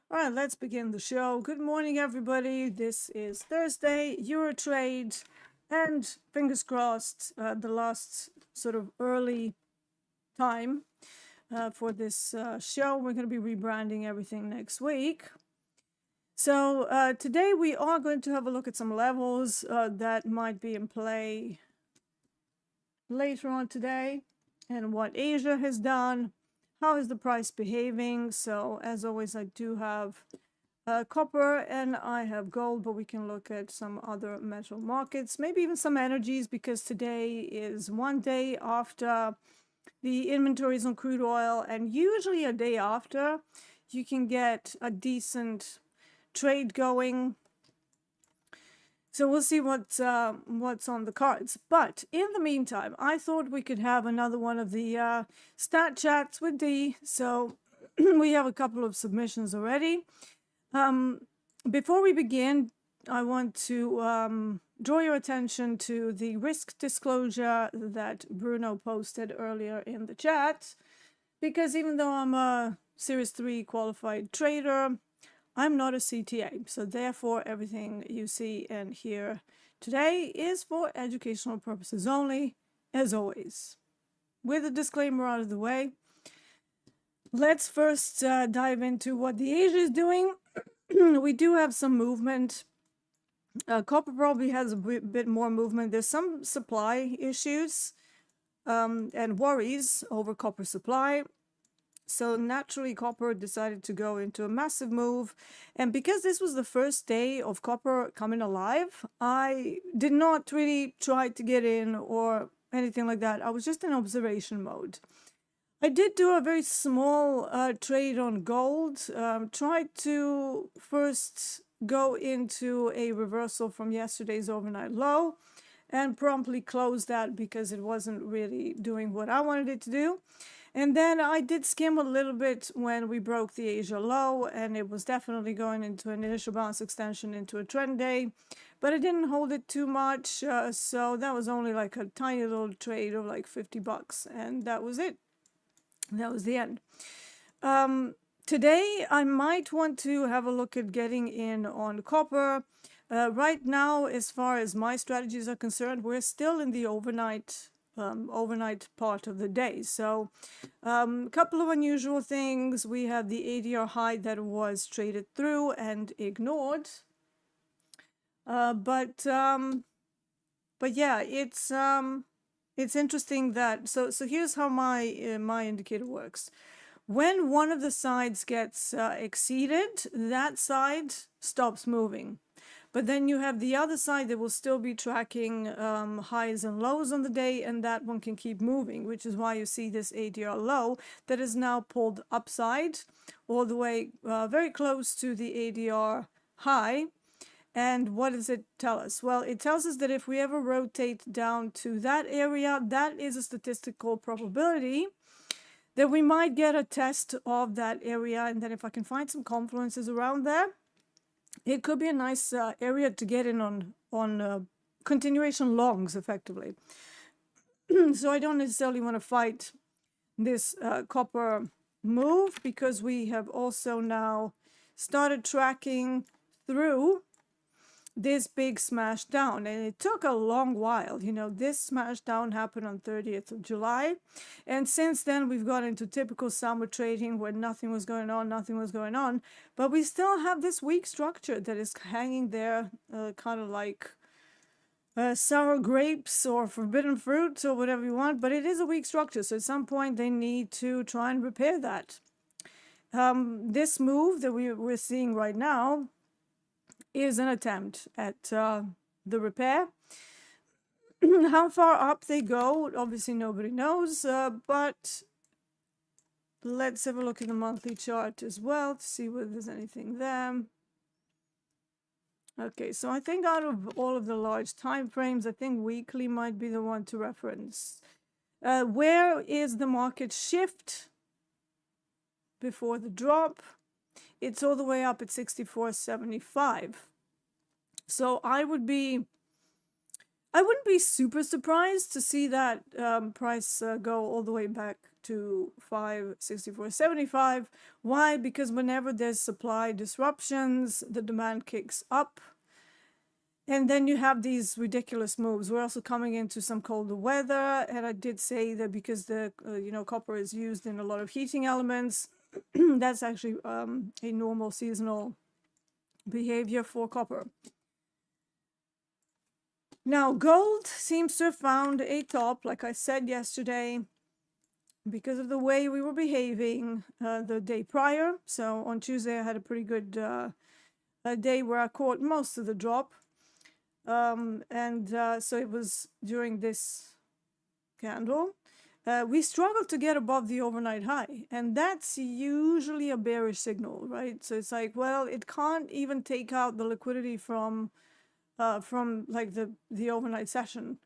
All right, let's begin the show. Good morning, everybody. This is Thursday, Eurotrade, and fingers crossed, the last sort of early time for this show. We're going to be rebranding everything next week. So today we are going to have a look at some levels that might be in play later on today and what Asia has done. How is the price behaving? So as always, I do have copper and I have gold, but we can look at some other metal markets, maybe even some energies, because today is one day after the inventories on crude oil, and usually a day after you can get a decent trade going. So we'll see what's on the cards. But in the meantime, I thought we could have another one of the stat chats with Dee. So we have a couple of submissions already. Before we begin, I want to draw your attention to the risk disclosure that Bruno posted earlier in the chat, because even though I'm a Series 3 qualified trader, I'm not a CTA. So therefore, everything you see and hear today is for educational purposes only, as always. With the disclaimer out of the way, let's first dive into what the Asia is doing. We do have some movement. Copper probably has a bit more movement. There's some supply issues and worries over copper supply. So naturally, copper decided to go into a massive move. And because this was the first day of copper coming alive, I did not really try to get in or anything like that. I was just in observation mode. I did do a very small trade on gold. Tried to first go into a reversal from yesterday's overnight low and promptly closed that because it wasn't really doing what I wanted it to do. And then I did skim a little bit when we broke the Asia low, and it was definitely going into an initial bounce extension into a trend day, but I didn't hold it too much. So that was only like a tiny little trade of like $50, and that was it. That was the end. Today, I might want to have a look at getting in on copper. Right now, as far as my strategies are concerned, we're still in the overnight part of the day. So a couple of unusual things. We have the ADR high that was traded through and ignored. But yeah, it's interesting that so here's how my indicator works. When one of the sides gets exceeded, that side stops moving. But then you have the other side that will still be tracking highs and lows on the day, and that one can keep moving, which is why you see this ADR low that is now pulled upside all the way very close to the ADR high. And what does it tell us? Well, it tells us that if we ever rotate down to that area, that is a statistical probability that we might get a test of that area. And then if I can find some confluences around there, it could be a nice area to get in on continuation longs, effectively. So I don't necessarily want to fight this copper move, because we have also now started tracking through this big smash down, and it took a long while. You know, this smash down happened on 30th of July, and since then we've got into typical summer trading where nothing was going on, but we still have this weak structure that is hanging there, kind of like sour grapes or forbidden fruit or whatever you want, but it is a weak structure. So at some point they need to try and repair that. This move that we're seeing right now is an attempt at the repair. How far up they go, obviously nobody knows, but let's have a look at the monthly chart as well to see whether there's anything there. Okay, so I think out of all of the large time frames, I think weekly might be the one to reference. Where is the market shift before the drop? It's all the way up at 64.75. So I would be I wouldn't be super surprised to see that price go all the way back to 564.75. Why? Because whenever there's supply disruptions, the demand kicks up. And then you have these ridiculous moves. We're also coming into some colder weather, and I did say that because the copper is used in a lot of heating elements, that's actually a normal seasonal behavior for copper. Now, gold seems to have found a top, like I said yesterday, because of the way we were behaving the day prior. So on Tuesday, I had a pretty good day where I caught most of the drop. So it was during this candle. We struggled to get above the overnight high, and that's usually a bearish signal, right? So it's like, well, it can't even take out the liquidity from like the overnight session.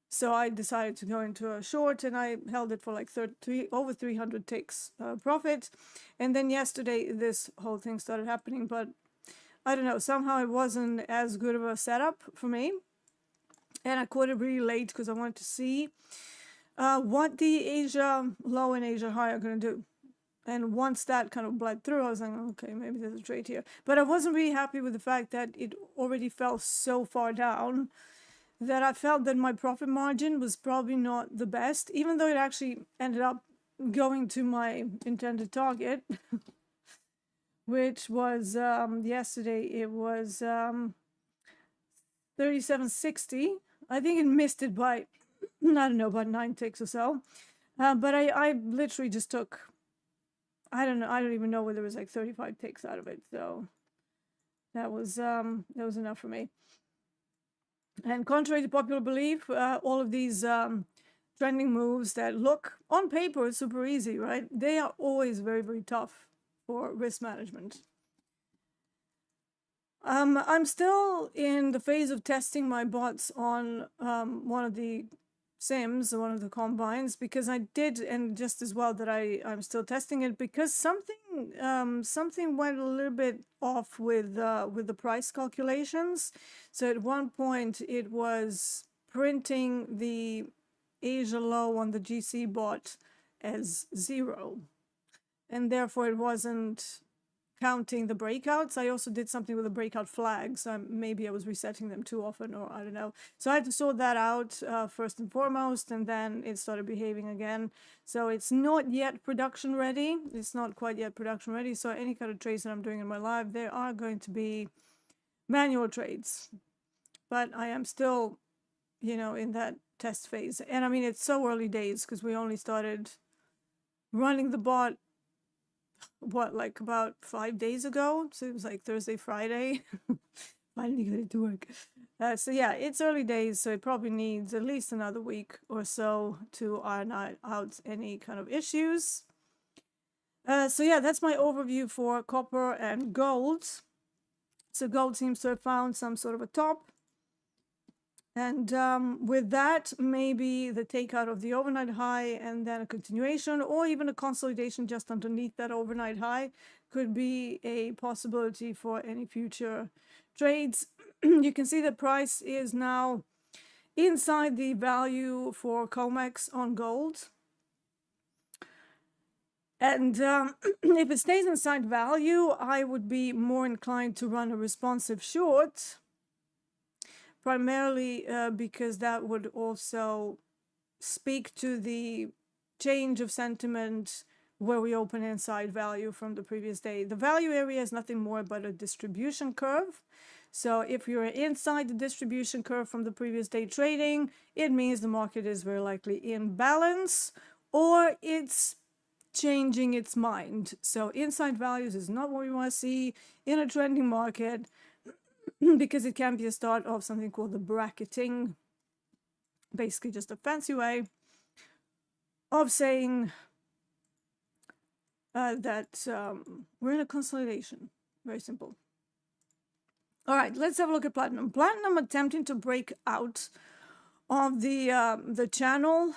So I decided to go into a short, and I held it for like over 300 ticks profit. And then yesterday, this whole thing started happening, but I don't know, somehow it wasn't as good of a setup for me. And I caught it really late because I wanted to see what the Asia low and Asia high are going to do. And once that kind of bled through, I was like, okay, maybe there's a trade here. But I wasn't really happy with the fact that it already fell so far down that I felt that my profit margin was probably not the best, even though it actually ended up going to my intended target, which was yesterday, it was 37.60. I think it missed it by, I don't know, about 9 ticks or so. But I literally just took, I don't know, I don't even know whether it was like 35 ticks out of it. So that was enough for me. And contrary to popular belief, all of these trending moves that look on paper super easy, right? They are always very, very tough for risk management. I'm still in the phase of testing my bots on one of the sims, one of the combines, because I did, and just as well that I'm still testing it because something went a little bit off with the price calculations. So at one point it was printing the Asia low on the GC bot as 0, and therefore it wasn't counting the breakouts. I also did something with the breakout flags. Maybe I was resetting them too often, or I don't know. So I had to sort that out first and foremost, and then it started behaving again. So it's not yet production ready. It's not quite yet production ready. So any kind of trades that I'm doing in my live, there are going to be manual trades. But I am still, in that test phase. And I mean, it's so early days because we only started running the bot like about 5 days ago. So it was like Thursday, Friday. Finally got it to work. So yeah, it's early days, so it probably needs at least another week or so to iron out any kind of issues. So yeah, that's my overview for copper and gold. So gold seems to have found some sort of a top. And with that, maybe the takeout of the overnight high and then a continuation or even a consolidation just underneath that overnight high could be a possibility for any future trades. You can see the price is now inside the value for COMEX on gold. And if it stays inside value, I would be more inclined to run a responsive short, primarily because that would also speak to the change of sentiment where we open inside value from the previous day. The value area is nothing more but a distribution curve. So if you're inside the distribution curve from the previous day trading, it means the market is very likely in balance or it's changing its mind. So inside values is not what we want to see in a trending market, because it can be a start of something called the bracketing, basically just a fancy way of saying that we're in a consolidation. Very simple. All right, let's have a look at platinum. Platinum attempting to break out of the channel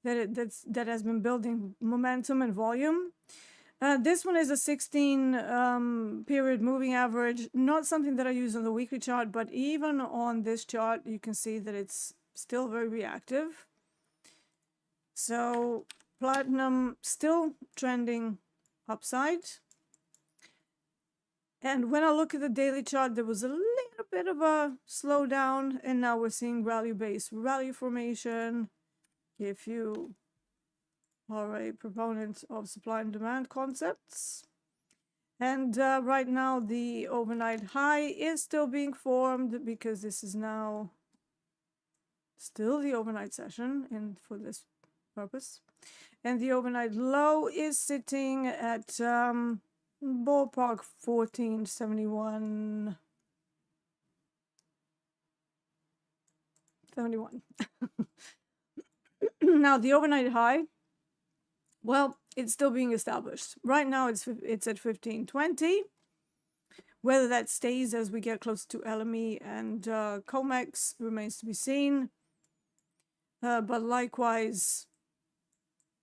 that has been building momentum and volume. This one is a 16 period moving average, not something that I use on the weekly chart, but even on this chart, you can see that it's still very reactive. So platinum still trending upside. And when I look at the daily chart, there was a little bit of a slowdown, and now we're seeing value-based rally formation. If you are a proponent of supply and demand concepts. And right now the overnight high is still being formed because this is now still the overnight session and for this purpose. And the overnight low is sitting at ballpark 1471. 71. Now the overnight high, well, it's still being established. Right now it's at 1520. Whether that stays as we get closer to LME and COMEX remains to be seen. But likewise,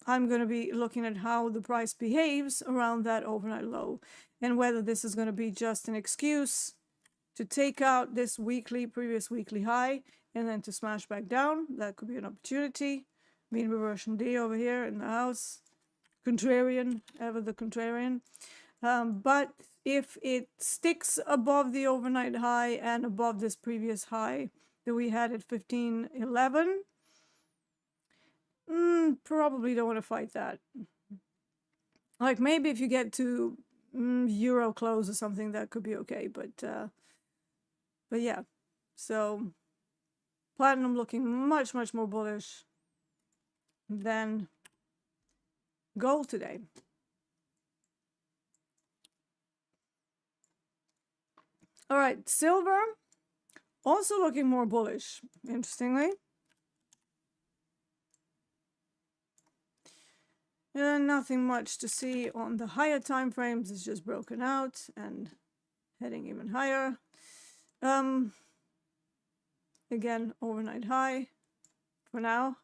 I'm going to be looking at how the price behaves around that overnight low and whether this is going to be just an excuse to take out this previous weekly high and then to smash back down. That could be an opportunity. Mean reversion D over here in the house. Contrarian, ever the contrarian. But if it sticks above the overnight high and above this previous high that we had at 1511, probably don't want to fight that. Like maybe if you get to euro close or something, that could be okay. But yeah, so platinum looking much more bullish than gold today. All right, silver also looking more bullish, interestingly. Nothing much to see on the higher time frames. It's just broken out and heading even higher. Again, overnight high for now.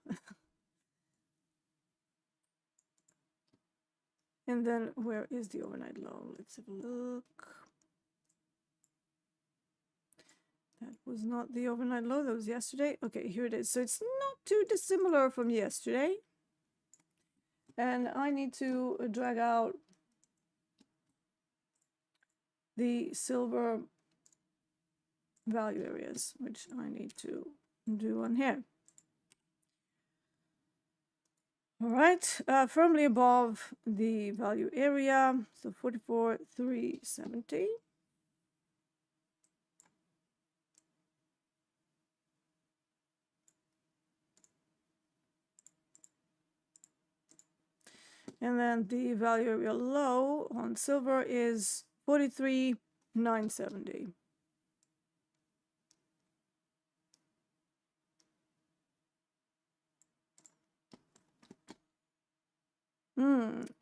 And then where is the overnight low? Let's have a look. That was not the overnight low, that was yesterday. Okay, here it is. So it's not too dissimilar from yesterday. And I need to drag out the silver value areas, which I need to do on here. All right, firmly above the value area, so 44,370. And then the value area low on silver is 43,970.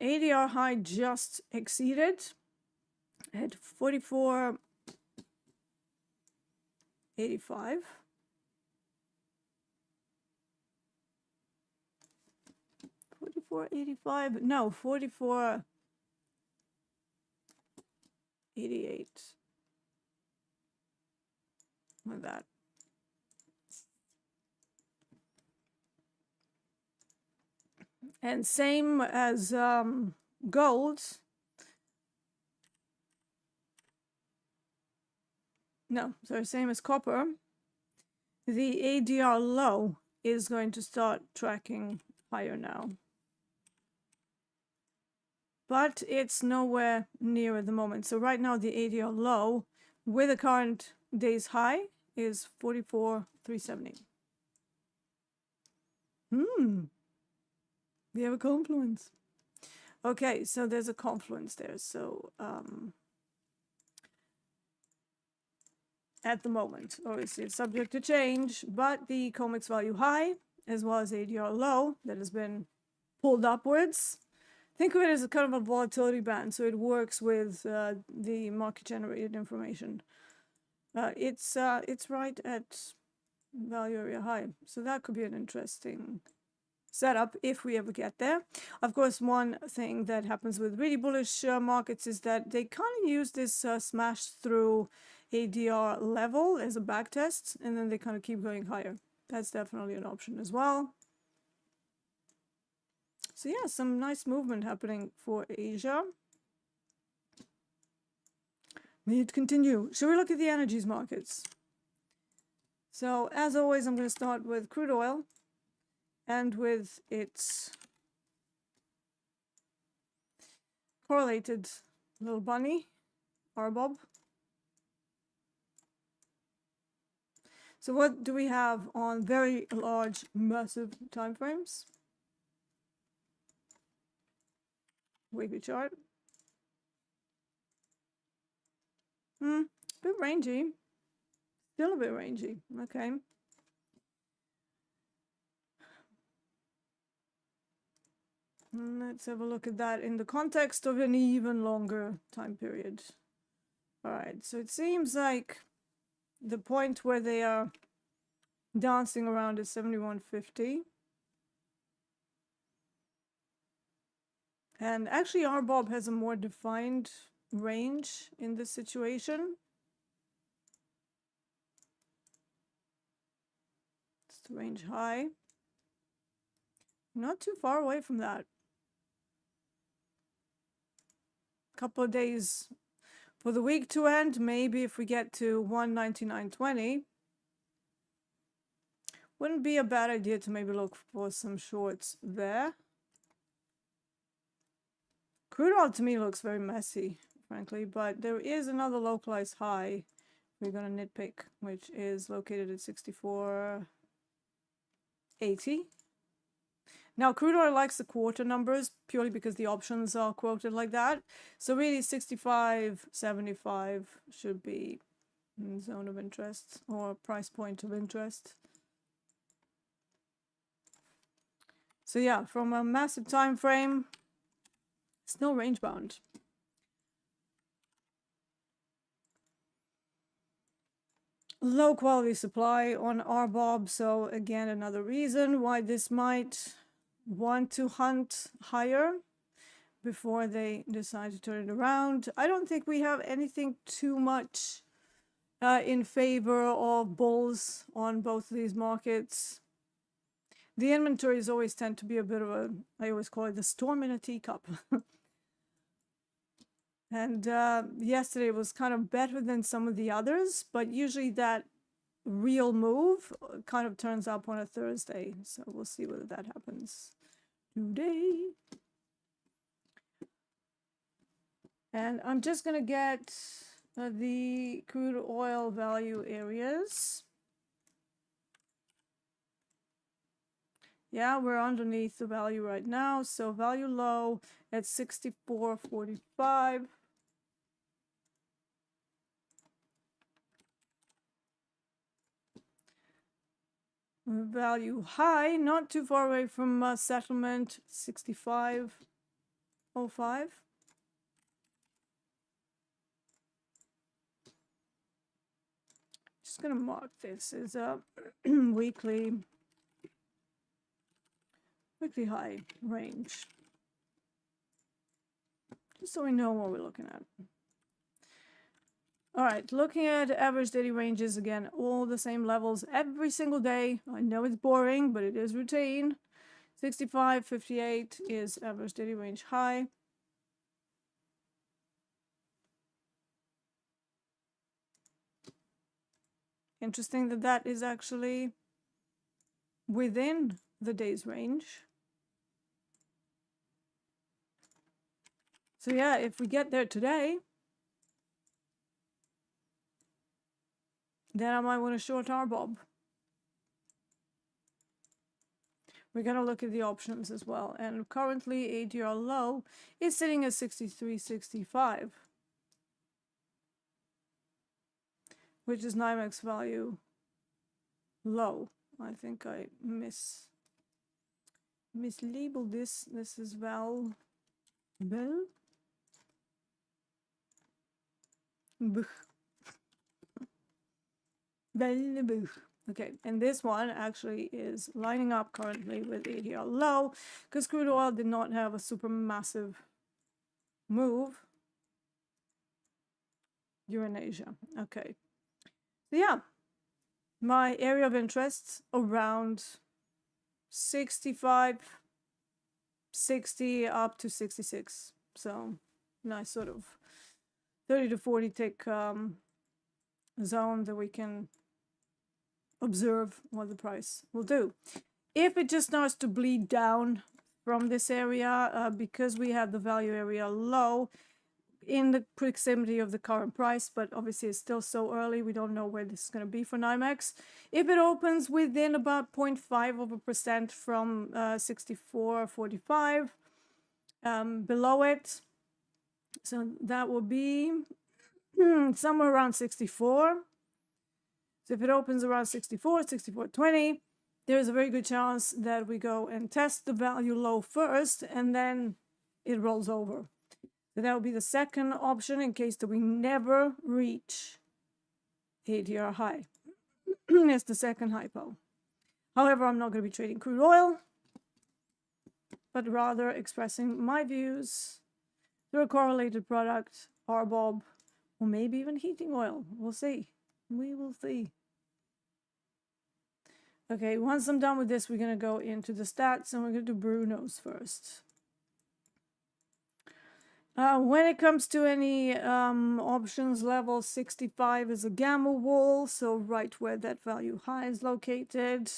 ADR high just exceeded at 44.85. No, 44.88. Like that. And same as gold. No, sorry, same as copper. The ADR low is going to start tracking higher now. But it's nowhere near at the moment. So right now the ADR low with the current day's high is 44,370. We have a confluence. Okay, so there's a confluence there. So at the moment, obviously it's subject to change, but the COMEX value high as well as ADR low that has been pulled upwards. Think of it as a kind of a volatility band, so it works with the market-generated information. It's right at value area high, so that could be an interesting setup if we ever get there. Of course, one thing that happens with really bullish markets is that they kind of use this smash through ADR level as a back test, and then they kind of keep going higher. That's definitely an option as well. So yeah, some nice movement happening for Asia. May it continue. Shall we look at the energies markets? So as always, I'm going to start with crude oil and with its correlated little bunny, RBOB. So what do we have on very large, massive time frames? Weekly chart. Bit rangy. Still a bit rangy. Okay. Let's have a look at that in the context of an even longer time period. All right, so it seems like the point where they are dancing around is 71.50. And actually RBOB has a more defined range in this situation. It's the range high. Not too far away from that. Couple of days for the week to end. Maybe if we get to 199.20, wouldn't be a bad idea to maybe look for some shorts there. Crude oil to me looks very messy, frankly, but there is another localized high we're going to nitpick, which is located at 64.80. Now, crude oil likes the quarter numbers purely because the options are quoted like that. So really 65.75 should be in zone of interest or price point of interest. So yeah, from a massive time frame, still range bound. Low quality supply on RBOB, so again another reason why this might want to hunt higher before they decide to turn it around. I don't think we have anything too much in favor of bulls on both of these markets. The inventories always tend to be a bit of a, I always call it the storm in a teacup. And yesterday was kind of better than some of the others, but usually that real move kind of turns up on a Thursday. So we'll see whether that happens today. And I'm just going to get the crude oil value areas. Yeah, we're underneath the value right now. So value low at 64.45. Value high, not too far away from settlement, 65.05. Just gonna mark this as a weekly high range, just so we know what we're looking at. All right, looking at average daily ranges again, all the same levels every single day. I know it's boring, but it is routine. 65.58 is average daily range high. Interesting that that is actually within the day's range. So yeah, if we get there today, then I might want to short RBOB. We're going to look at the options as well. And currently ADR low is sitting at 63.65, which is NYMEX value low. I think I mislabeled this. This is Val. Okay, and this one actually is lining up currently with the ADR low because crude oil did not have a super massive move. You're in Asia. Okay. So yeah, my area of interest around 65, 60 up to 66. So nice sort of 30 to 40 tick zone that we can observe what the price will do. If it just starts to bleed down from this area, because we have the value area low in the proximity of the current price, but obviously it's still so early, we don't know where this is going to be for NYMEX. If it opens within about 0.5% from 64.45, below it, so that will be somewhere around 64. So if it opens around 64, 64.20, there's a very good chance that we go and test the value low first, and then it rolls over. So that would be the second option in case that we never reach ADR high. It's the second hypo. However, I'm not going to be trading crude oil, but rather expressing my views through a correlated product, RBOB, or maybe even heating oil. We'll see. We will see. Okay, once I'm done with this, we're going to go into the stats, and we're going to do Bruno's first. When it comes to any options, level 65 is a gamma wall, so right where that value high is located.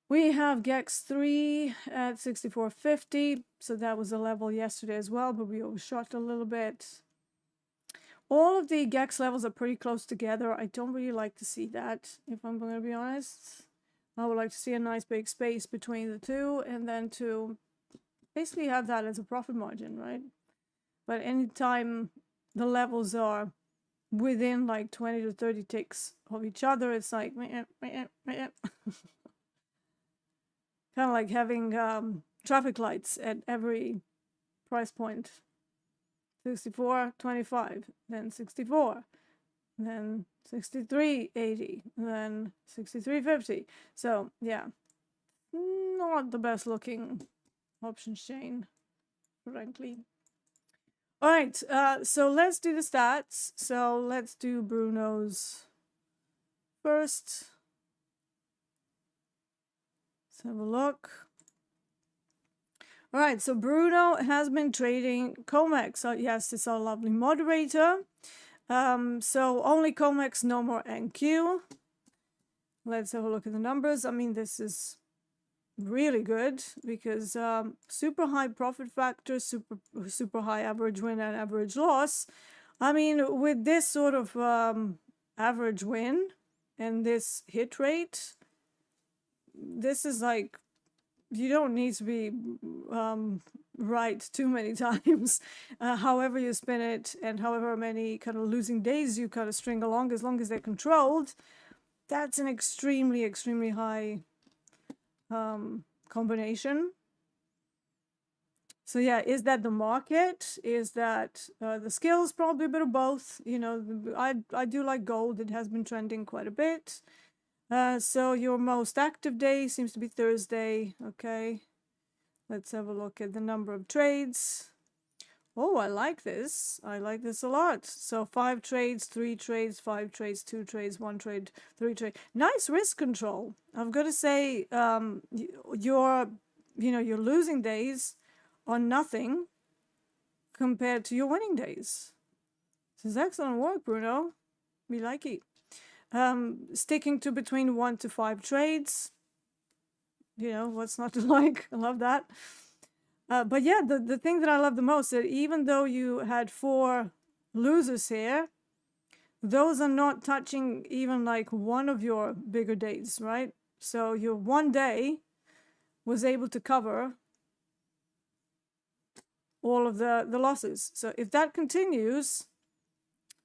We have GEX3 at 64.50, so that was a level yesterday as well, but we overshot a little bit. All of the GEX levels are pretty close together. I don't really like to see that, if I'm going to be honest. I would like to see a nice big space between the two, and then to basically have that as a profit margin, right? But anytime the levels are within like 20 to 30 ticks of each other, it's like kind of like having traffic lights at every price point. 64.25, then 64, then 63.80, then 63.50. So yeah, not the best looking options chain, frankly. All right, so let's do the stats. So let's do Bruno's first. Let's have a look. All right, so Bruno has been trading COMEX. So yes, it's our lovely moderator. So only COMEX, no more NQ. Let's have a look at the numbers. I mean, this is really good because super high profit factor, super high average win and average loss. I mean, with this sort of average win and this hit rate, this is like, you don't need to be right too many times. However you spin it and however many kind of losing days you kind of string along, as long as they're controlled, that's an extremely, extremely high combination. So yeah, is that the market? Is that the skills? Probably a bit of both. You know, I do like gold. It has been trending quite a bit. So your most active day seems to be Thursday. Okay, let's have a look at the number of trades. Oh, I like this. I like this a lot. So 5 trades, 3 trades, 5 trades, 2 trades, 1 trade, 3 trade. Nice risk control. I've got to say, your losing days are nothing compared to your winning days. This is excellent work, Bruno. We like it. Sticking to between 1 to 5 trades. You know, what's not to like? I love that. But yeah, the thing that I love the most, that even though you had 4 losers here, those are not touching even like one of your bigger days, right? So your one day was able to cover all of the losses. So if that continues,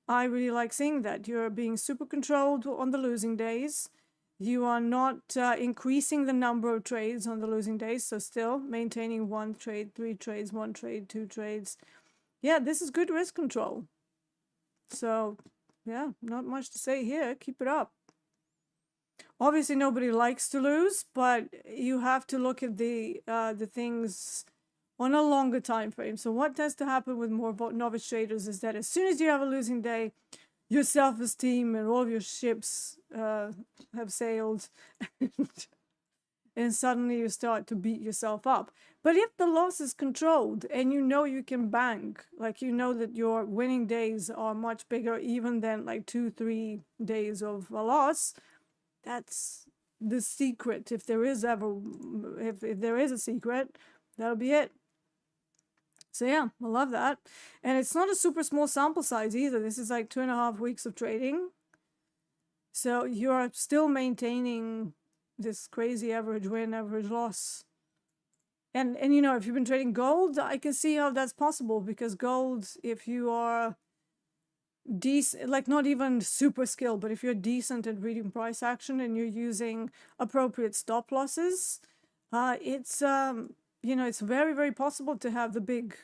I really like seeing that. You're being super controlled on the losing days. You are not increasing the number of trades on the losing days, so still maintaining 1 trade, 3 trades, 1 trade, 2 trades. Yeah, this is good risk control. So, yeah, not much to say here. Keep it up. Obviously, nobody likes to lose, but you have to look at the things on a longer time frame. So what tends to happen with more novice traders is that as soon as you have a losing day, your self-esteem and all of your ships have sailed, and suddenly you start to beat yourself up. But if the loss is controlled and you know you can bank, like you know that your winning days are much bigger even than like 2-3 days of a loss, that's the secret. If there is ever, if there is a secret, that'll be it. So yeah, I love that. And it's not a super small sample size either. This is like 2.5 weeks of trading. So you're still maintaining this crazy average win, average loss. And you know, if you've been trading gold, I can see how that's possible, because gold, if you are decent, like not even super skilled, but if you're decent at reading price action and you're using appropriate stop losses, it's you know, it's very, very possible to have the big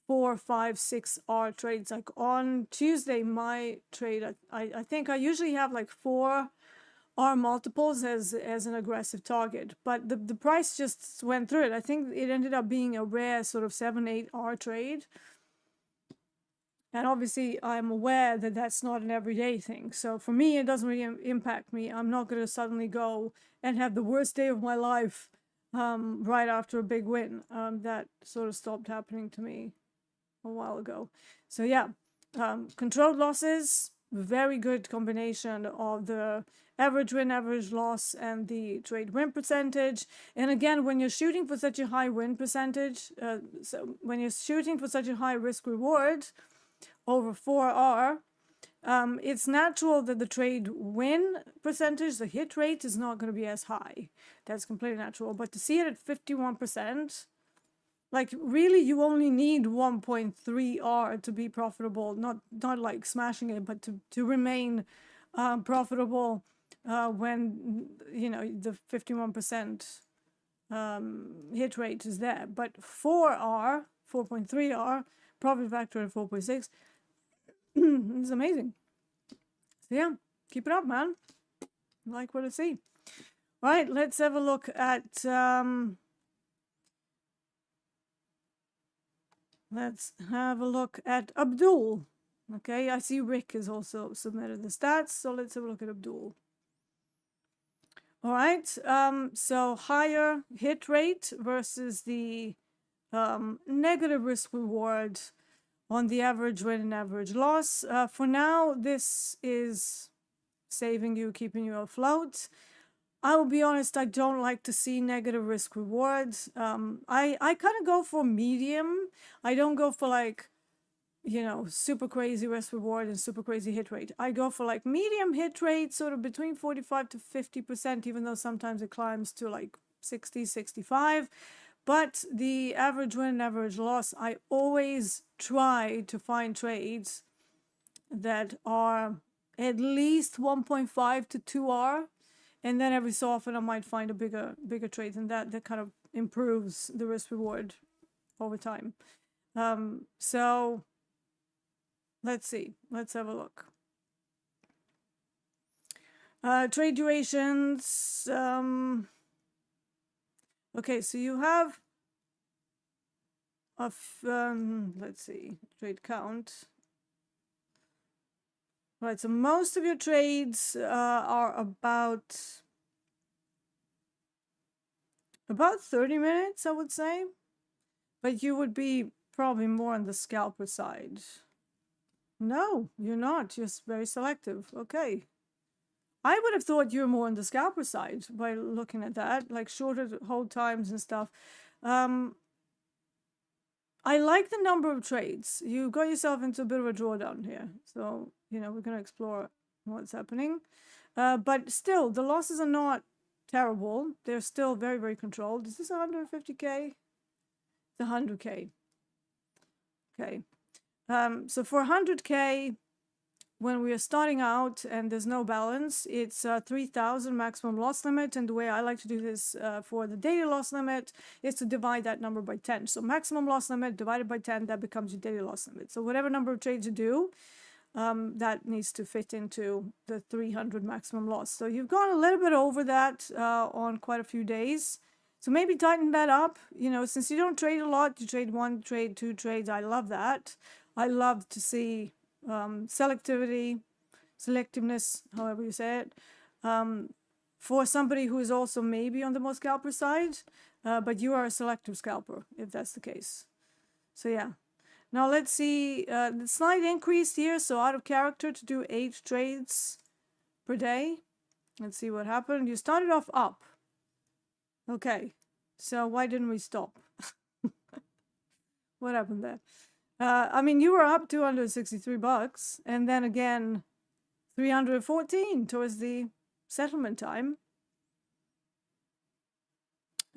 4, 5, 6 R trades. Like on Tuesday, my trade, I think I usually have like 4 R multiples as an aggressive target, but the price just went through it. I think it ended up being a rare sort of 7, 8 R trade. And obviously, I'm aware that that's not an everyday thing. So for me, it doesn't really impact me. I'm not going to suddenly go and have the worst day of my life right after a big win. That sort of stopped happening to me a while ago. So yeah, controlled losses, very good combination of the average win, average loss, and the trade win percentage. And again, when you're shooting for such a high win percentage, so when you're shooting for such a high risk reward, over 4R, it's natural that the trade win percentage, the hit rate, is not going to be as high. That's completely natural. But to see it at 51%, like really you only need 1.3R to be profitable, not like smashing it, but to remain profitable when, you know, the 51% hit rate is there. But 4R, 4.3R, profit factor at 4.6, it's amazing. So yeah, keep it up, man. I like what I see. All right, let's have a look at Abdul. Okay, I see Rick has also submitted the stats, so let's have a look at Abdul. All right, so higher hit rate versus the negative risk reward on the average win and average loss. For now, this is saving you, keeping you afloat. I will be honest, I don't like to see negative risk rewards. I kind of go for medium. I don't go for like, you know, super crazy risk reward and super crazy hit rate. I go for like medium hit rate, sort of between 45 to 50%, even though sometimes it climbs to like 60, 65. But the average win and average loss, I always try to find trades that are at least 1.5 to 2R. And then every so often I might find a bigger trade, and that kind of improves the risk reward over time. So let's see. Let's have a look. Trade durations. Okay, so you have let's see, trade count. Right, so most of your trades are about 30 minutes, I would say. But you would be probably more on the scalper side. No, you're not. You're very selective. Okay. I would have thought you're more on the scalper side by looking at that, like shorter hold times and stuff. I like the number of trades. You got yourself into a bit of a drawdown here. So, you know, we're going to explore what's happening. But still, the losses are not terrible. They're still very, very controlled. Is this 150K? It's 100K. Okay. So for 100K, when we are starting out and there's no balance, it's 3,000 maximum loss limit. And the way I like to do this for the daily loss limit is to divide that number by 10. So maximum loss limit divided by 10, that becomes your daily loss limit. So whatever number of trades you do, that needs to fit into the 300 maximum loss. So you've gone a little bit over that on quite a few days. So maybe tighten that up. You know, since you don't trade a lot, you trade one trade, two trades. I love that. I love to see selectiveness, however you say it, for somebody who is also maybe on the more scalper side, but you are a selective scalper if that's the case. So yeah. Now let's see, the slight increase here, so out of character to do 8 trades per day. Let's see what happened. You started off up. Okay, so why didn't we stop? What happened there? I mean, you were up $263, and then again, 314 towards the settlement time.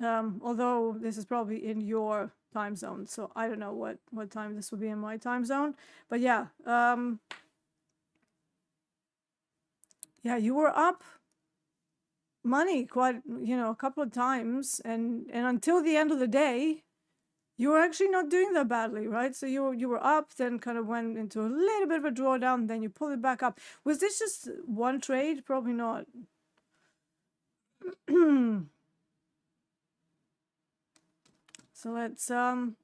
Although this is probably in your time zone, so I don't know what time this will be in my time zone, but yeah, yeah, you were up money quite, you know, a couple of times, and until the end of the day, you were actually not doing that badly, right? So you were up, then kind of went into a little bit of a drawdown, then you pulled it back up. Was this just one trade? Probably not. So let's have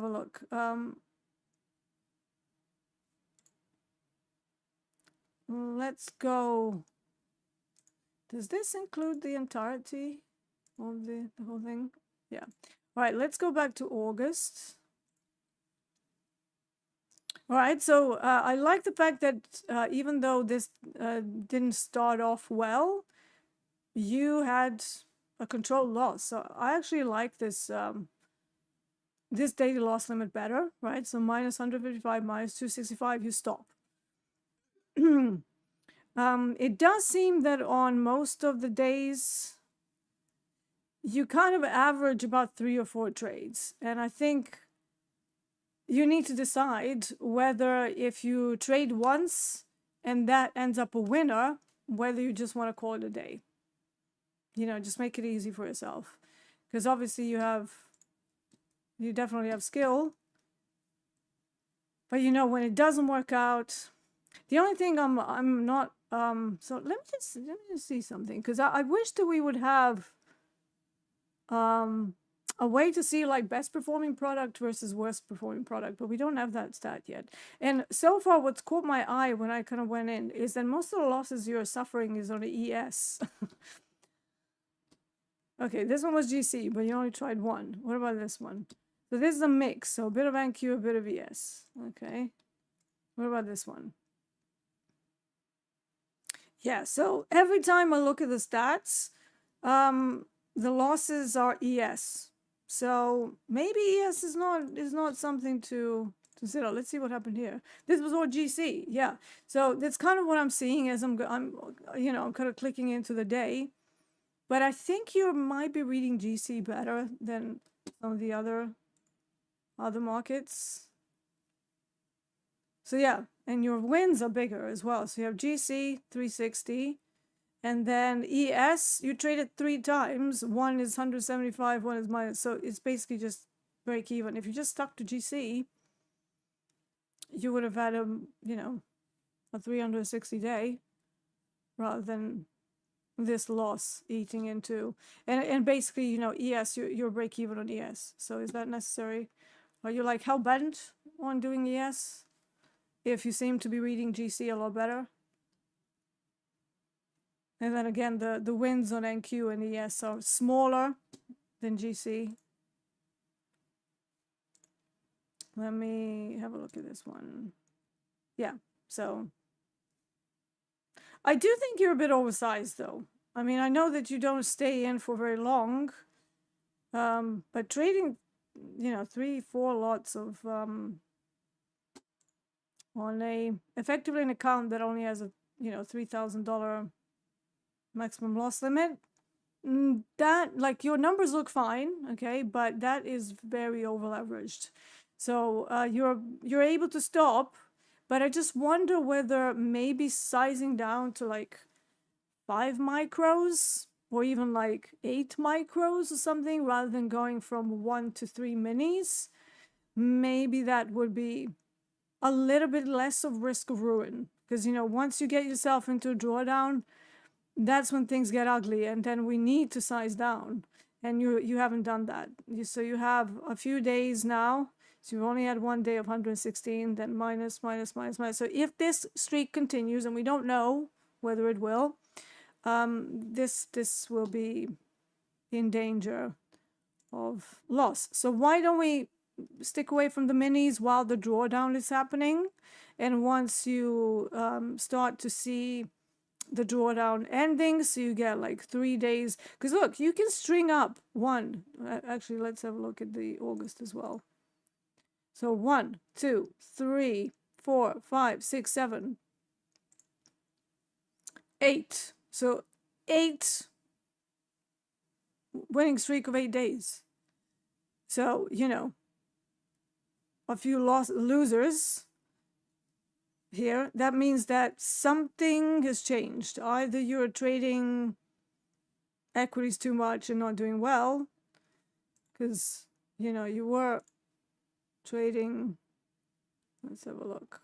a look. Let's go. Does this include the entirety of the whole thing? Yeah. All right, let's go back to August. All right, so I like the fact that even though this didn't start off well, you had a controlled loss. So I actually like this this daily loss limit better, right? So minus 155, minus 265, you stop. It does seem that on most of the days, you kind of average about 3 or 4 trades. And I think you need to decide whether if you trade once and that ends up a winner, whether you just want to call it a day. You know, just make it easy for yourself. Because obviously you definitely have skill. But you know, when it doesn't work out, the only thing I'm not, so let me just see something. Because I wish that we would have a way to see like best performing product versus worst performing product, but we don't have that stat yet. And so far what's caught my eye when I kind of went in is that most of the losses you're suffering is on the ES. Okay, this one was GC, but you only tried one. What about this one? So this is a mix, so a bit of NQ, a bit of ES. Okay, what about this one? Yeah, so every time I look at the stats, the losses are ES. So maybe ES is not something to consider. Let's see what happened here. This was all GC, yeah. So that's kind of what I'm seeing as I'm you know, I'm kind of clicking into the day. But I think you might be reading GC better than some of the other markets. So yeah, and your wins are bigger as well. So you have GC 360. And then ES, you traded 3 times. One is 175, one is minus. So it's basically just break even. If you just stuck to GC, you would have had you know, a 360 day rather than this loss eating into. And basically, you know, ES, you're break even on ES. So is that necessary? Are you like hell bent on doing ES if you seem to be reading GC a lot better? And then again, the wins on NQ and ES are smaller than GC. Let me have a look at this one. Yeah, so I do think you're a bit oversized though. I mean, I know that you don't stay in for very long, but trading, you know, 3-4 lots of on effectively an account that only has a, you know, $3,000 maximum loss limit, that, like, your numbers look fine, okay, but that is very over leveraged. So you're able to stop, but I just wonder whether maybe sizing down to like 5 micros or even like 8 micros or something, rather than going from 1 to 3 minis, maybe that would be a little bit less of risk of ruin. Because, you know, once you get yourself into a drawdown, that's when things get ugly, and then we need to size down. And you haven't done that. So you have a few days now. So you've only had 1 day of 116, then minus, minus, minus, minus. So if this streak continues, and we don't know whether it will, this will be in danger of loss. So why don't we stick away from the minis while the drawdown is happening? And once you start to see the drawdown ending, so you get like 3 days, because look, you can string up one. Actually, let's have a look at the August as well. So 1, 2, 3, 4, 5, 6, 7, 8. So 8 winning streak of 8 days. So, you know, a few losers here. That means that something has changed. Either you're trading equities too much and not doing well, because, you know, you were trading, let's have a look,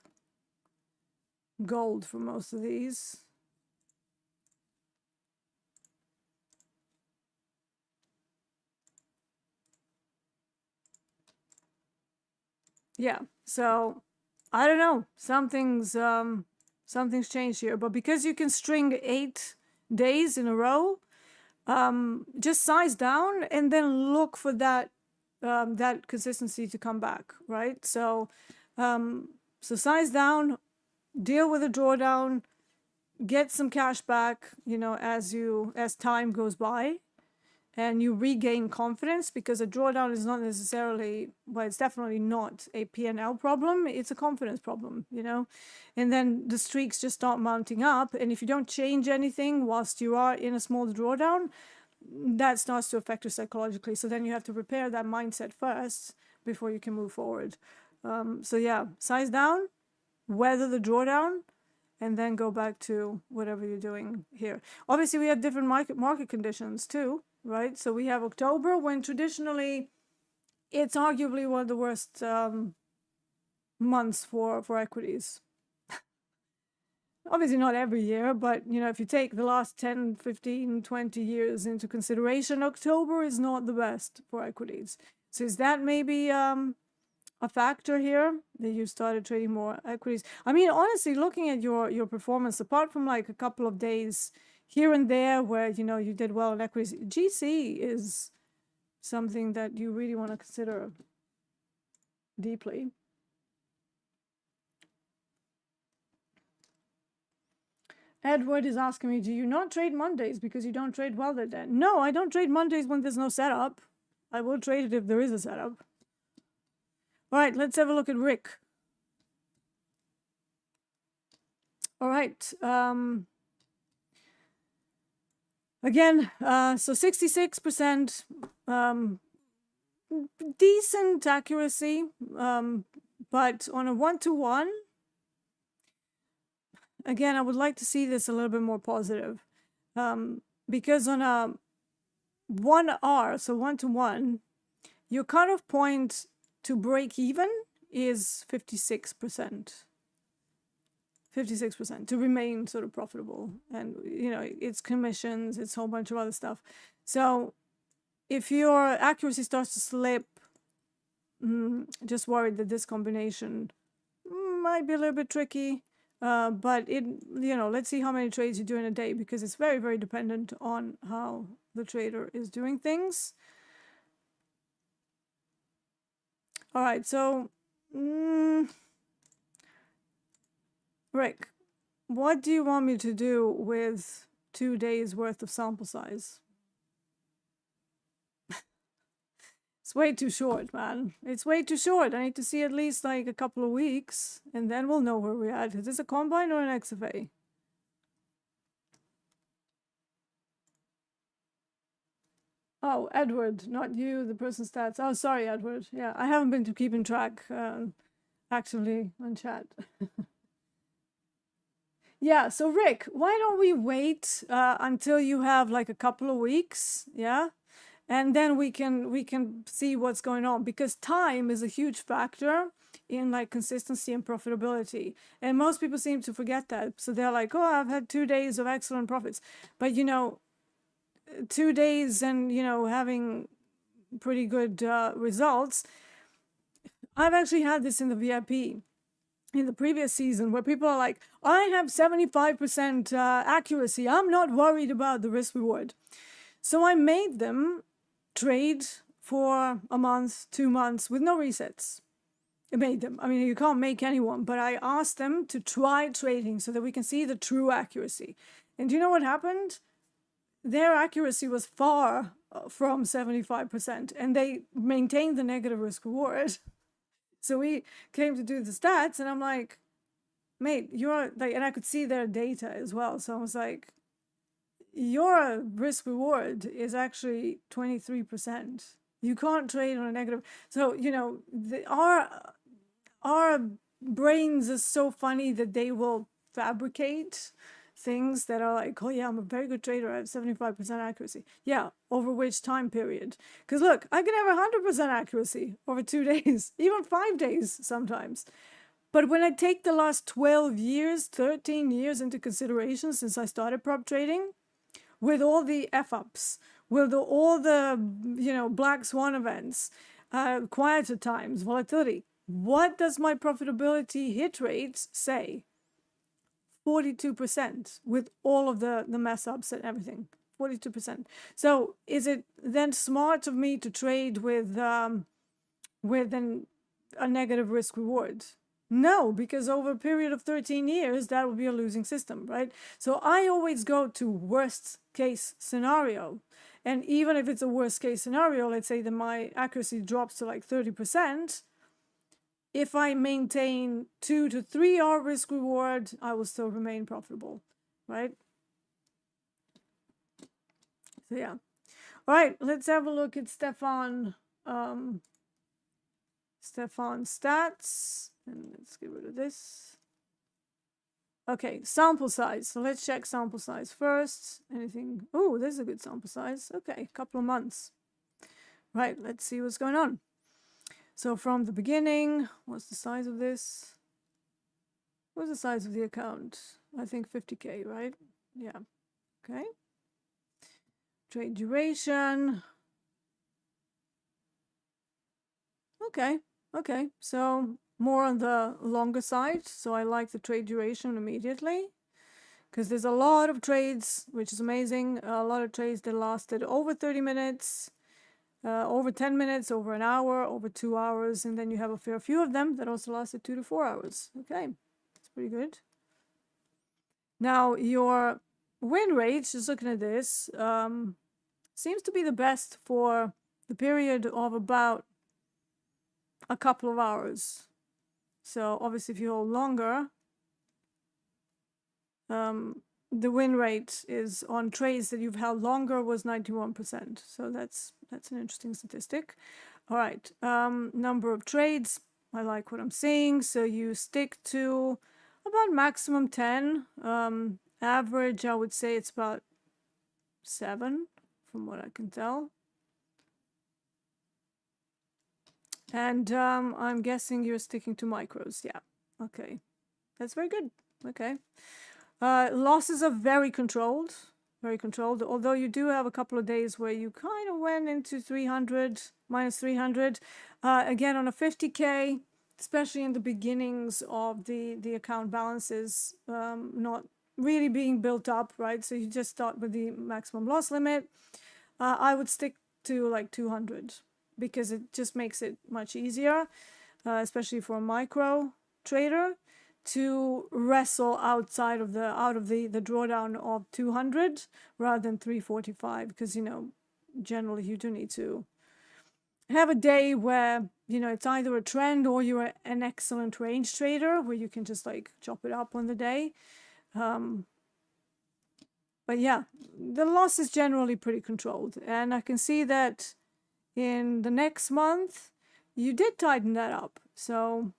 gold for most of these. Yeah, so I don't know, something's changed here. But because you can string 8 days in a row, just size down and then look for that that consistency to come back, right? So so size down, deal with a drawdown, get some cash back, you know, as time goes by, and you regain confidence, because a drawdown is not necessarily, well, it's definitely not a P&L problem, it's a confidence problem, you know. And then the streaks just start mounting up, and if you don't change anything whilst you are in a small drawdown, that starts to affect you psychologically. So then you have to repair that mindset first before you can move forward. So yeah, size down, weather the drawdown, and then go back to whatever you're doing here. Obviously, we have different market conditions too, right? So we have October, when traditionally it's arguably one of the worst months for equities. Obviously not every year, but you know, if you take the last 10, 15, 20 years into consideration, October is not the best for equities. So is that maybe a factor here that you started trading more equities? I mean, honestly, looking at your performance, apart from like a couple of days here and there where, you know, you did well in equities, GC is something that you really want to consider deeply. Edward is asking me, do you not trade Mondays because you don't trade well that day? No, I don't trade Mondays when there's no setup. I will trade it if there is a setup. All right, let's have a look at Rick. All right. Again, so 66%, decent accuracy, but on a 1-to-1, again, I would like to see this a little bit more positive, because on a 1R, so 1-to-1, your cutoff point to break even is 56%. 56% to remain sort of profitable. And, you know, it's commissions, it's a whole bunch of other stuff. So if your accuracy starts to slip, just worried that this combination might be a little bit tricky. But it, you know, let's see how many trades you do in a day, because it's very, very dependent on how the trader is doing things. All right, so Rick, what do you want me to do with 2 days worth of sample size? It's way too short, man. It's way too short. I need to see at least like a couple of weeks, and then we'll know where we're at. Is this a combine or an XFA? Oh, Edward, not you, the person stats. Oh, sorry, Edward. Yeah, I haven't been keeping track actually on chat. Yeah, so Rick, why don't we wait until you have like a couple of weeks, yeah? and then we can see what's going on, because time is a huge factor in like consistency and profitability, and most people seem to forget that. So they're like, oh, I've had 2 days of excellent profits, but 2 days and having pretty good results. I've actually had this in the VIP in the previous season, where people are like, I have 75% accuracy, I'm not worried about the risk reward. So I made them trade for a month, 2 months with no resets. I made them. I mean, you can't make anyone, but I asked them to try trading so that we can see the true accuracy. And do you know what happened? Their accuracy was far from 75%, and they maintained the negative risk reward. So we came to do the stats, and I'm like, mate, you're like, and I could see their data as well. So I was like, your risk reward is actually 23%. You can't trade on a negative. So, our brains are so funny that they will fabricate things that are like, oh yeah, I'm a very good trader, I have 75% accuracy. Yeah, over which time period? Because look, I can have 100% accuracy over 2 days, even 5 days sometimes. But when I take the last 12 years, 13 years into consideration since I started prop trading, with all the F-ups, with all the, black swan events, quieter times, volatility, what does my profitability hit rates say? 42% with all of the mess ups and everything. 42%. So is it then smart of me to trade with a negative risk reward? No, because over a period of 13 years, that would be a losing system, right? So I always go to worst case scenario. And even if it's a worst case scenario, let's say that my accuracy drops to like 30%, if I maintain 2 to 3 hour risk reward, I will still remain profitable, right? So yeah. All right, let's have a look at Stefan. Stefan's stats, and let's get rid of this. Okay, sample size. So let's check sample size first. Anything? Oh, this is a good sample size. Okay, couple of months. Right, let's see what's going on. So from the beginning, what's the size of this? What's the size of the account? I think 50K, right? Yeah. Okay. Trade duration. Okay. Okay. So more on the longer side. So I like the trade duration immediately, because there's a lot of trades, which is amazing. A lot of trades that lasted over 30 minutes. Over 10 minutes, over an hour, over 2 hours, and then you have a fair few of them that also lasted 2 to 4 hours. Okay, that's pretty good. Now, your win rate, just looking at this, seems to be the best for the period of about a couple of hours. So obviously if you hold longer, the win rate is on trades that you've held longer was 91%. So that's an interesting statistic. All right, number of trades. I like what I'm seeing. So you stick to about maximum 10. Average, I would say it's about 7 from what I can tell. And I'm guessing you're sticking to micros. Yeah, okay. That's very good. Okay. Losses are very controlled, although you do have a couple of days where you kind of went into 300, minus 300. Again, on a 50K, especially in the beginnings of the account balances, not really being built up, right? So you just start with the maximum loss limit. I would stick to like 200 because it just makes it much easier, especially for a micro trader, to wrestle out of the drawdown of 200 rather than 345, because generally you do need to have a day where it's either a trend or you're an excellent range trader where you can just like chop it up on the day. But yeah, the loss is generally pretty controlled, and I can see that in the next month you did tighten that up. So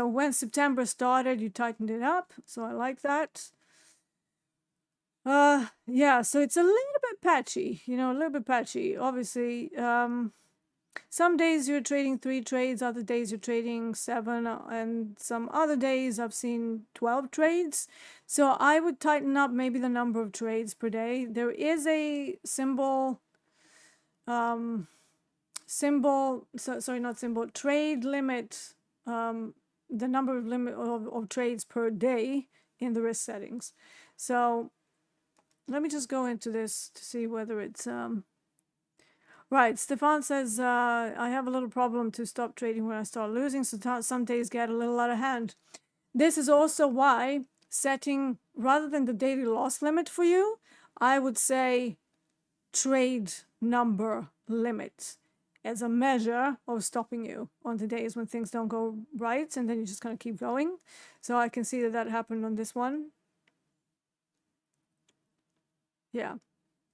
when September started, you tightened it up. So I like that. Yeah, so it's a little bit bit patchy, a little bit patchy. Obviously, some days you're trading 3 trades, other days you're trading 7, and some other days I've seen 12 trades. So I would tighten up maybe the number of trades per day. There is a trade limit, the number of limit of trades per day in the risk settings. So let me just go into this to see whether it's right. Stefan says, I have a little problem to stop trading when I start losing, so some days get a little out of hand. This is also why setting, rather than the daily loss limit for you, I would say trade number limit as a measure of stopping you on the days when things don't go right, and then you just kind of keep going. So I can see that happened on this one. Yeah.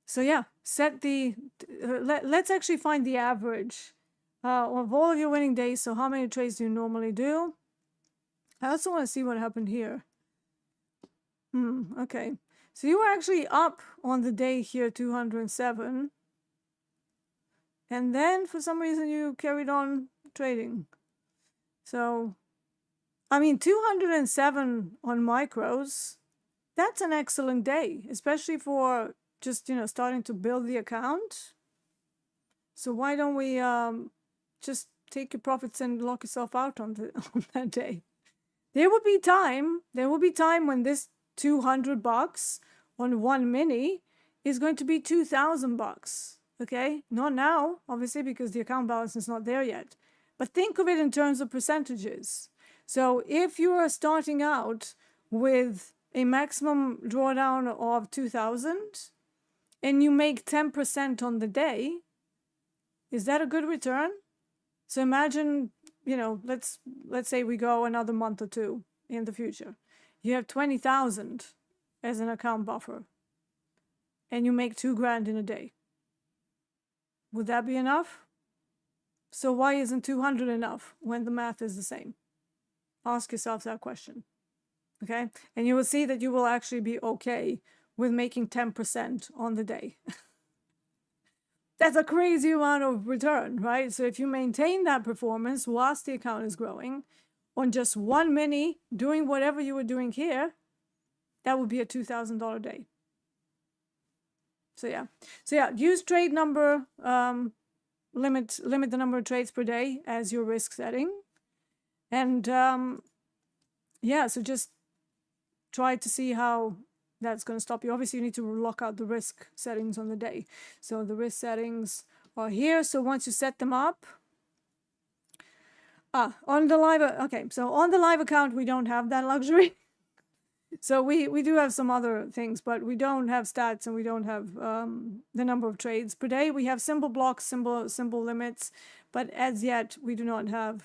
So yeah, set the, let's actually find the average of all of your winning days. So how many trades do you normally do? I also want to see what happened here. Okay. So you were actually up on the day here, 207. And then for some reason you carried on trading. So, I mean, 207 on micros, that's an excellent day, especially for just, starting to build the account. So why don't we just take your profits and lock yourself out on that day? There will be time when this $200 on one mini is going to be $2,000. Okay, not now, obviously, because the account balance is not there yet. But think of it in terms of percentages. So if you are starting out with a maximum drawdown of 2,000 and you make 10% on the day, is that a good return? So imagine, let's say we go another month or two in the future. You have 20,000 as an account buffer and you make $2,000 in a day. Would that be enough? So why isn't 200 enough when the math is the same? Ask yourself that question. Okay? And you will see that you will actually be okay with making 10% on the day. That's a crazy amount of return, right? So if you maintain that performance whilst the account is growing on just one mini, doing whatever you were doing here, that would be a $2,000 day. So yeah, use trade number, limit the number of trades per day as your risk setting. And yeah, so just try to see how that's going to stop you. Obviously, you need to lock out the risk settings on the day. So the risk settings are here. So once you set them up, on the live, okay, so on the live account, we don't have that luxury. So we do have some other things, but we don't have stats and we don't have the number of trades per day. We have symbol blocks, symbol limits, but as yet we do not have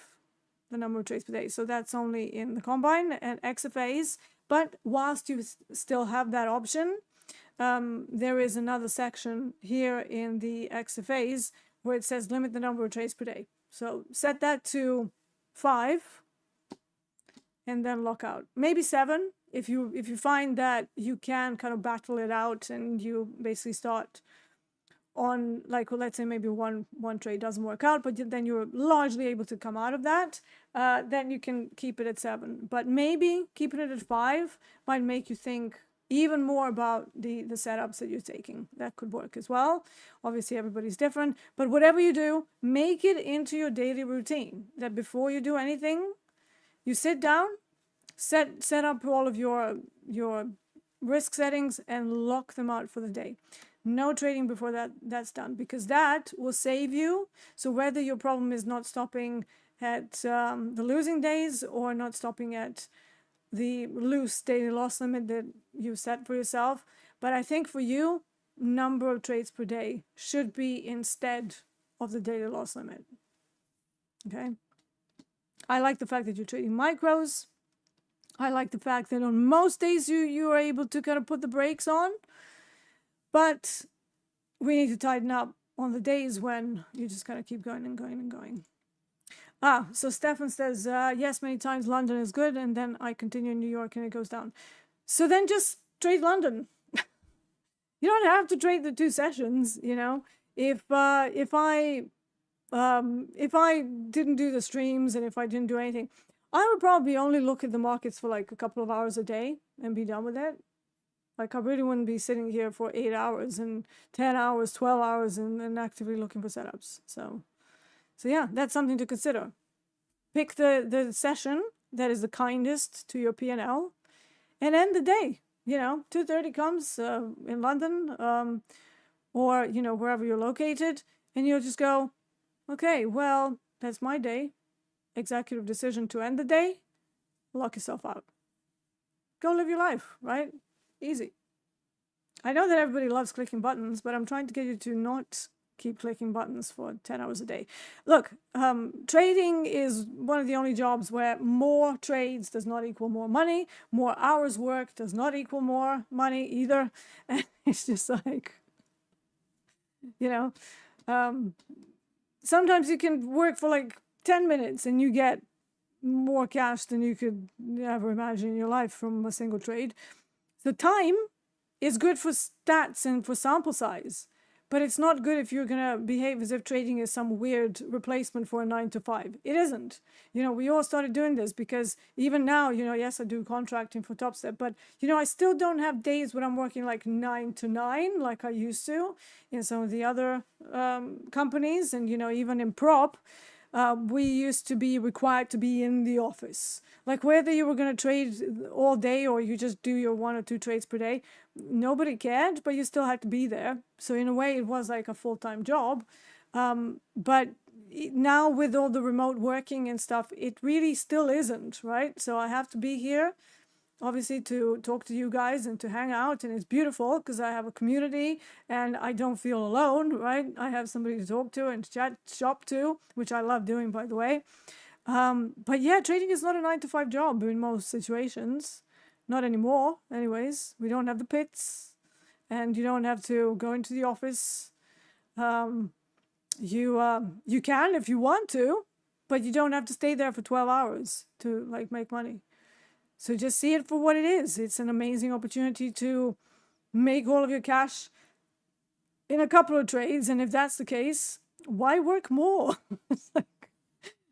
the number of trades per day. So that's only in the Combine and XFAs. But whilst you still have that option, there is another section here in the XFAs where it says limit the number of trades per day. So set that to 5 and then lock out. Maybe 7 if you find that you can kind of battle it out and you basically start on, like, well, let's say maybe one trade doesn't work out, but then you're largely able to come out of that, then you can keep it at 7. But maybe keeping it at 5 might make you think even more about the setups that you're taking. That could work as well. Obviously, everybody's different. But whatever you do, make it into your daily routine that before you do anything, you sit down, set up all of your risk settings and lock them out for the day. No trading before that's done, because that will save you. So whether your problem is not stopping at the losing days or not stopping at the loose daily loss limit that you set for yourself, but I think for you, number of trades per day should be instead of the daily loss limit. Okay. I like the fact that you're trading micros. I like the fact that on most days you are able to kind of put the brakes on, but we need to tighten up on the days when you just kind of keep going and going and going. So Stefan says, yes, many times London is good, and then I continue in New York and it goes down. So then just trade London. You don't have to trade the 2 sessions, you know. If I didn't do the streams and if I didn't do anything, I would probably only look at the markets for like a couple of hours a day and be done with it. Like, I really wouldn't be sitting here for 8 hours and 10 hours, 12 hours and actively looking for setups. So yeah, that's something to consider. Pick the session that is the kindest to your P&L and end the day. You know, 2:30 comes in London or, you know, wherever you're located, and you'll just go, okay, well, that's my day. Executive decision to end the day. Lock yourself out. Go live your life, right? Easy. I know that everybody loves clicking buttons, but I'm trying to get you to not keep clicking buttons for 10 hours a day. Look, trading is one of the only jobs where more trades does not equal more money. More hours worked does not equal more money either. And it's just like, you know, sometimes you can work for like 10 minutes and you get more cash than you could ever imagine in your life from a single trade. The time is good for stats and for sample size. But it's not good if you're going to behave as if trading is some weird replacement for a 9 to 5. It isn't. You know, we all started doing this because even now, you know, yes, I do contracting for Topstep, but, you know, I still don't have days when I'm working like 9 to 9 like I used to in some of the other companies. And, you know, even in prop, we used to be required to be in the office. Like, whether you were going to trade all day or you just do your 1 or 2 trades per day, nobody cared, but you still had to be there. So in a way, it was like a full-time job. But now with all the remote working and stuff, it really still isn't, right? So I have to be here, obviously, to talk to you guys and to hang out. And it's beautiful because I have a community and I don't feel alone, right? I have somebody to talk to and chat shop to, which I love doing, by the way. But yeah, trading is not a 9 to 5 job in most situations. Not anymore, anyways. We don't have the pits and you don't have to go into the office. You can if you want to, but you don't have to stay there for 12 hours to like make money. So just see it for what it is. It's an amazing opportunity to make all of your cash in a couple of trades. And if that's the case, why work more? It's like,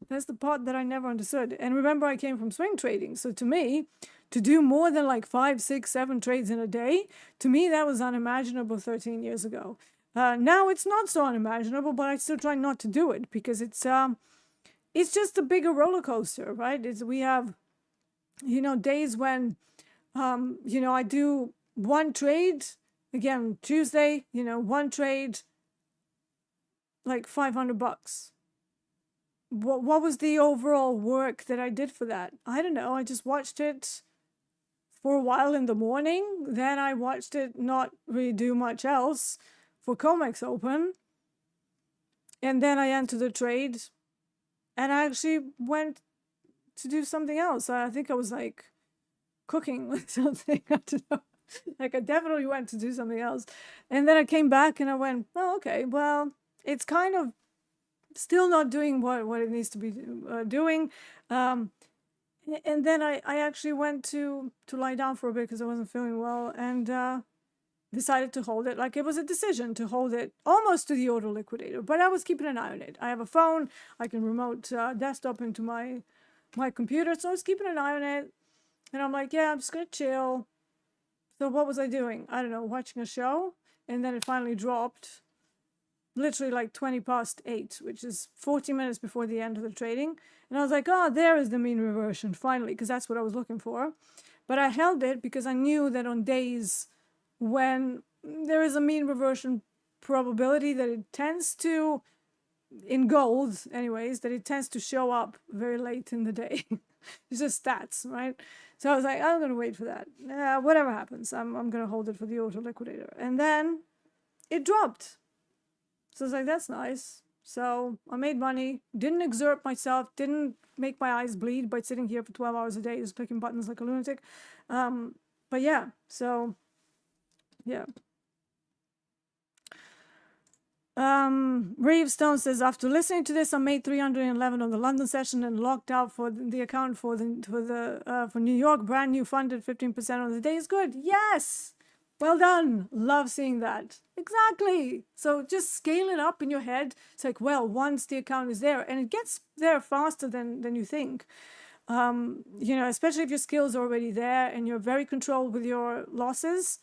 that's the part that I never understood. And remember, I came from swing trading. So to me, to do more than like 5, 6, 7 trades in a day, to me, that was unimaginable 13 years ago. Now it's not so unimaginable, but I still try not to do it because it's just a bigger roller coaster, right? We have, you know, days when, you know, I do 1 trade, again, Tuesday, you know, 1 trade, like $500. What was the overall work that I did for that? I don't know. I just watched it for a while in the morning. Then I watched it not really do much else for Comex Open. And then I entered the trade and I actually went to do something else. I think I was like cooking or something. I don't know. Like, I definitely went to do something else. And then I came back and I went, oh, okay, well, it's kind of still not doing what it needs to be doing. And then I actually went to lie down for a bit because I wasn't feeling well and decided to hold it. Like, it was a decision to hold it almost to the auto liquidator, but I was keeping an eye on it. I have a phone. I can remote desktop into my computer, so I was keeping an eye on it. And I'm like, yeah, I'm just going to chill. So what was I doing? I don't know, watching a show. And then it finally dropped. Literally like 8:20, which is 40 minutes before the end of the trading. And I was like, oh, there is the mean reversion, finally, because that's what I was looking for. But I held it because I knew that on days when there is a mean reversion probability that it tends to, in gold anyways, that it tends to show up very late in the day. It's just stats, right? So I was like, I'm going to wait for that. Whatever happens, I'm going to hold it for the auto liquidator. And then it dropped. So I was like, that's nice. So I made money, didn't exert myself, didn't make my eyes bleed by sitting here for 12 hours a day just clicking buttons like a lunatic. But yeah, so yeah. Reevestone says, after listening to this, I made 311 on the London session and locked out for the account for New York. Brand new funded, 15% on the day is good. Yes, Well done. Love seeing that. Exactly. So just scale it up in your head. It's like, well, once the account is there, and it gets there faster than you think. You know, especially if your skills are already there and you're very controlled with your losses,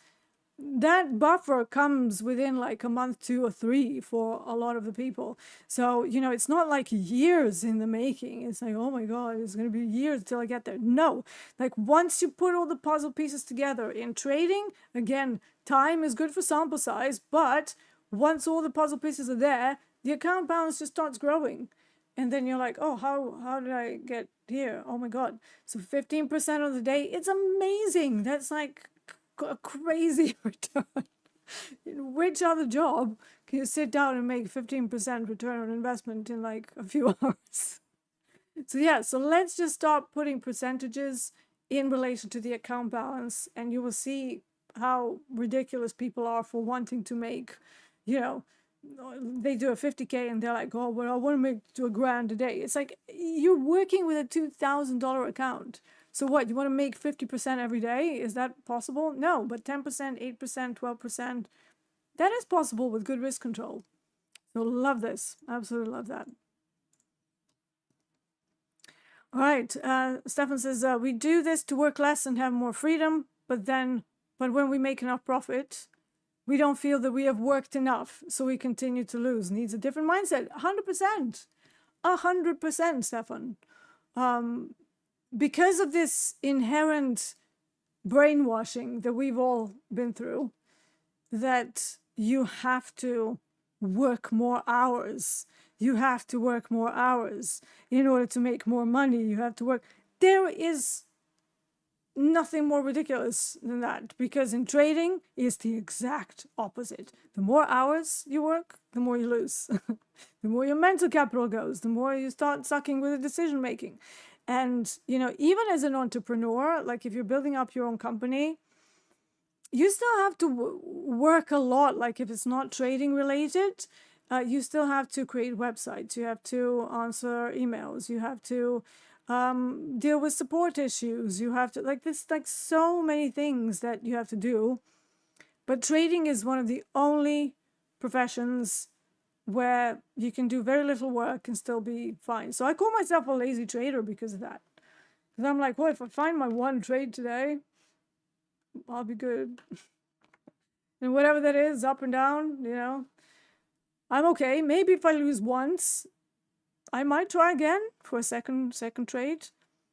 that buffer comes within like a month, 2 or 3 for a lot of the people. So, you know, it's not like years in the making. It's like, oh my God, it's going to be years till I get there. No, like once you put all the puzzle pieces together in trading, again, time is good for sample size, but once all the puzzle pieces are there, the account balance just starts growing. And then you're like, oh, how did I get here? Oh my God. So 15% of the day, it's amazing. That's like a crazy return. In which other job can you sit down and make 15% return on investment in like a few hours? So yeah, so let's just start putting percentages in relation to the account balance, and you will see how ridiculous people are for wanting to make, you know, they do a 50K and they're like, oh, well, I want to make to $1,000 a day. It's like, you're working with a $2,000 account. So what, you want to make 50% every day? Is that possible? No, but 10%, 8%, 12%, that is possible with good risk control. So love this. Absolutely love that. All right. Stefan says, we do this to work less and have more freedom, but when we make enough profit, we don't feel that we have worked enough, so we continue to lose. Needs a different mindset. 100%. 100%, Stefan. Because of this inherent brainwashing that we've all been through, that you have to work more hours. You have to work more hours in order to make more money. You have to work. There is nothing more ridiculous than that, because in trading is the exact opposite. The more hours you work, the more you lose. The more your mental capital goes, the more you start sucking with the decision making. And, you know, even as an entrepreneur, like if you're building up your own company, you still have to work a lot. Like if it's not trading related, you still have to create websites. You have to answer emails. You have to deal with support issues. You have to, like, this, like so many things that you have to do. But trading is one of the only professions where you can do very little work and still be fine. So I call myself a lazy trader because of that. Because I'm like, well, if I find my one trade today, I'll be good. And whatever that is, up and down, you know, I'm okay. Maybe if I lose once, I might try again for a second trade,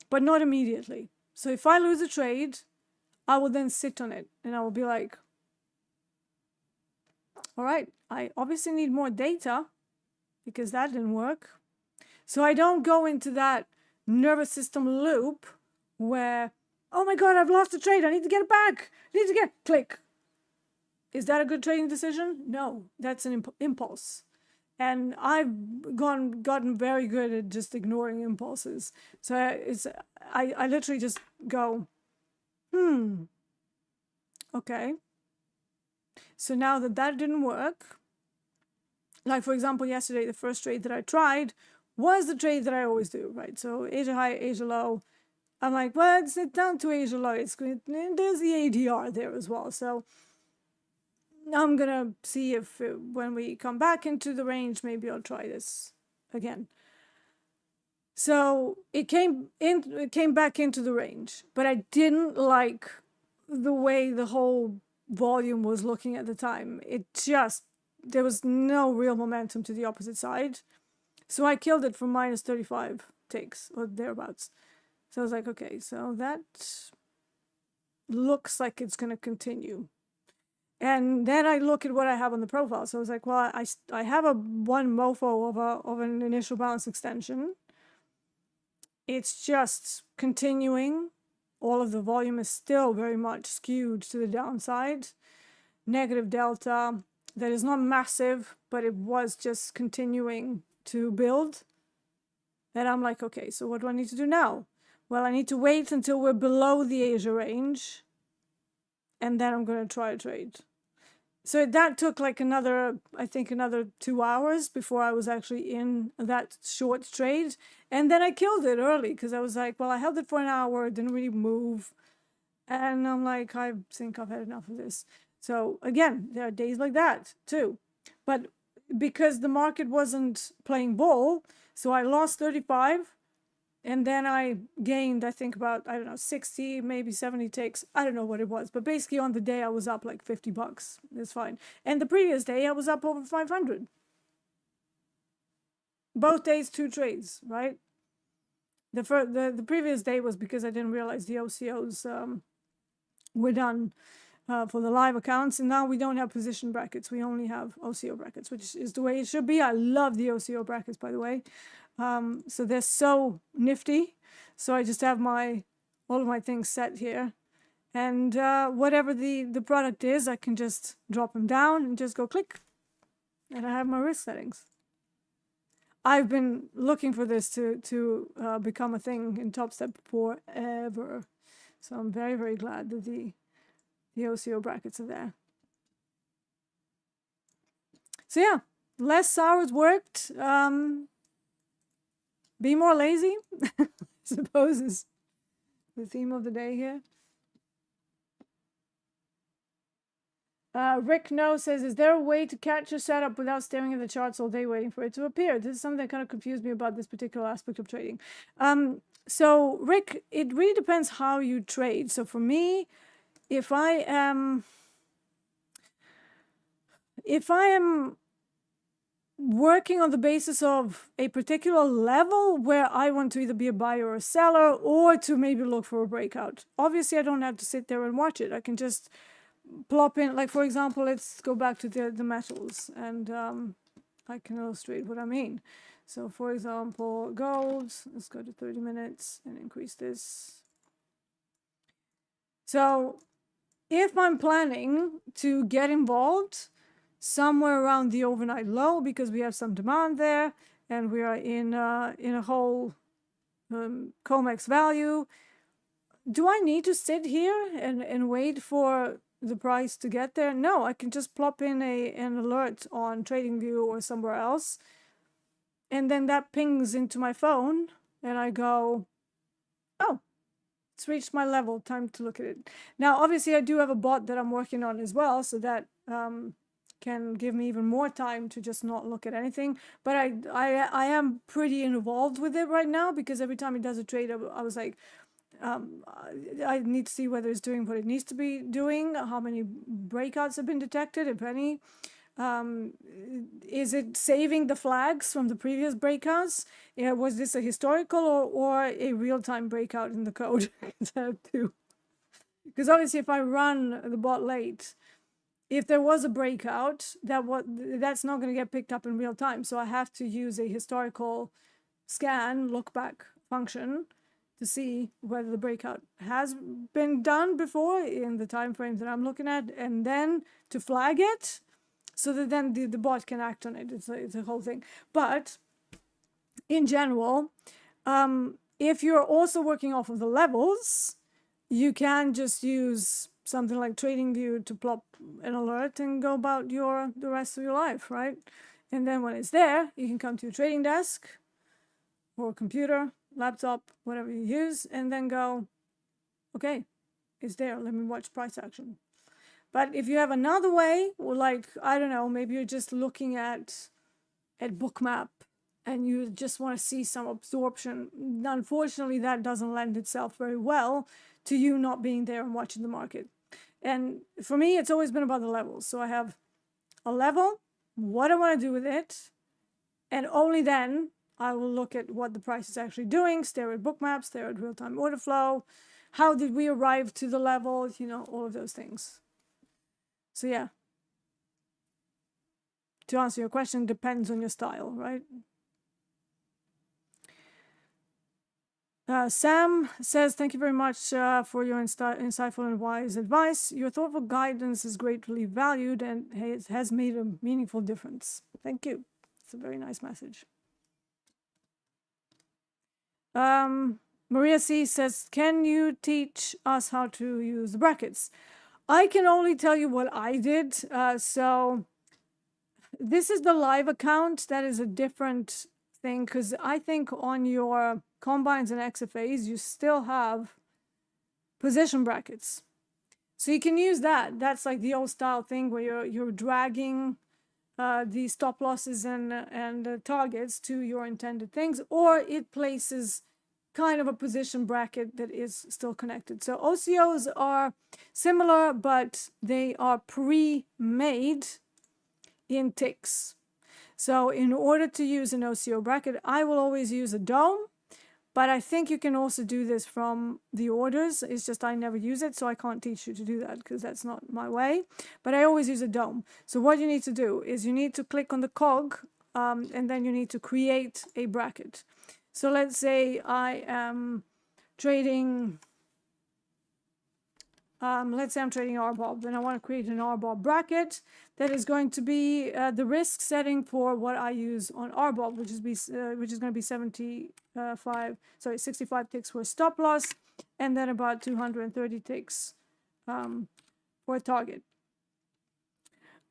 but not immediately. So if I lose a trade, I will then sit on it and I will be like, all right, I obviously need more data because that didn't work. So I don't go into that nervous system loop where, oh my God, I've lost a trade. I need to get it back. I need to get, click. Is that a good trading decision? No, that's an impulse. And I've gotten very good at just ignoring impulses. So I literally just go, okay. So now that didn't work, like for example, yesterday, the first trade that I tried was the trade that I always do, right? So Asia high, Asia low. I'm like, well, it's down to Asia low. There's the ADR there as well. So I'm going to see if when we come back into the range, maybe I'll try this again. So it came back into the range, but I didn't like the way the whole volume was looking at the time. There was no real momentum to the opposite side. So I killed it for minus 35 ticks or thereabouts. So I was like, okay, so that looks like it's going to continue. And then I look at what I have on the profile. So I was like, well, I have one mofo of an initial balance extension. It's just continuing. All of the volume is still very much skewed to the downside. Negative delta that is not massive, but it was just continuing to build. And I'm like, okay, so what do I need to do now? Well, I need to wait until we're below the Asia range. And then I'm going to try a trade. So that took like another 2 hours before I was actually in that short trade. And then I killed it early because I was like, well, I held it for an hour, it didn't really move. And I'm like, I think I've had enough of this. So again, there are days like that too. But because the market wasn't playing ball, so I lost 35 and then I gained, I think about, I don't know, 60, maybe 70 ticks. I don't know what it was. But basically on the day I was up like $50. It's fine. And the previous day I was up over 500. Both days, 2 trades, right? The previous day was because I didn't realize the OCOs were done for the live accounts, and now we don't have position brackets. We only have OCO brackets, which is the way it should be. I love the OCO brackets, by the way. So they're so nifty. So I just have all of my things set here, and whatever the product is, I can just drop them down and just go click, and I have my risk settings. I've been looking for this to become a thing in Topstep forever. So I'm very, very glad that the OCO brackets are there. So yeah, less hours worked. Be more lazy, I suppose, is the theme of the day here. Rick No says, is there a way to catch your setup without staring at the charts all day waiting for it to appear? This is something that kind of confused me about this particular aspect of trading. So Rick, it really depends how you trade. So for me, if I am working on the basis of a particular level where I want to either be a buyer or a seller, or to maybe look for a breakout, obviously I don't have to sit there and watch it. I can just plop in, like for example, let's go back to the metals, and I can illustrate what I mean. So for example, gold, let's go to 30 minutes and increase this. So if I'm planning to get involved somewhere around the overnight low, because we have some demand there and we are in a whole COMEX value, do I need to sit here and wait for the price to get there? No, I can just plop in an alert on TradingView or somewhere else, and then that pings into my phone, and I go, oh, it's reached my level, time to look at it. Now, obviously, I do have a bot that I'm working on as well, so that can give me even more time to just not look at anything. But I am pretty involved with it right now, because every time it does a trade, I was like, I need to see whether it's doing what it needs to be doing, how many breakouts have been detected, if any. Is it saving the flags from the previous breakouts? Yeah, was this a historical or a real-time breakout in the code? Because obviously if I run the bot late, if there was a breakout, that's not going to get picked up in real time. So I have to use a historical scan, look back function to see whether the breakout has been done before in the time frames that I'm looking at, and then to flag it so that then the bot can act on it. It's a whole thing. But in general, if you're also working off of the levels, you can just use something like TradingView to plop an alert and go about the rest of your life, right? And then when it's there, you can come to your trading desk or computer, laptop, whatever you use, and then go, okay, it's there, let me watch price action. But if you have another way, or like, I don't know, maybe you're just looking at Bookmap and you just want to see some absorption, unfortunately that doesn't lend itself very well to you not being there and watching the market. And for me, it's always been about the levels. So I have a level, what I want to do with it, and only then I will look at what the price is actually doing, stare at Bookmap, stare at real-time order flow, how did we arrive to the level, you know, all of those things. So yeah, to answer your question, depends on your style, right? Sam says, thank you very much for your insightful and wise advice. Your thoughtful guidance is greatly valued and has made a meaningful difference. Thank you. It's a very nice message. Maria C says, can you teach us how to use the brackets? I can only tell you what I did. So this is the live account. That is a different thing, because I think on your combines and XFAs, you still have position brackets. So you can use that. That's like the old style thing where you're dragging the stop losses and targets to your intended things, or it places kind of a position bracket that is still connected. So OCOs are similar, but they are pre-made in ticks. So in order to use an OCO bracket, I will always use a dome, but I think you can also do this from the orders. It's just I never use it, so I can't teach you to do that because that's not my way. But I always use a dome. So what you need to do is you need to click on the cog, and then you need to create a bracket. So let's say I am trading, let's say I'm trading RBOB, then I want to create an RBOB bracket that is going to be the risk setting for what I use on RBOB, which is going to be 65 ticks for stop loss, and then about 230 ticks for a target.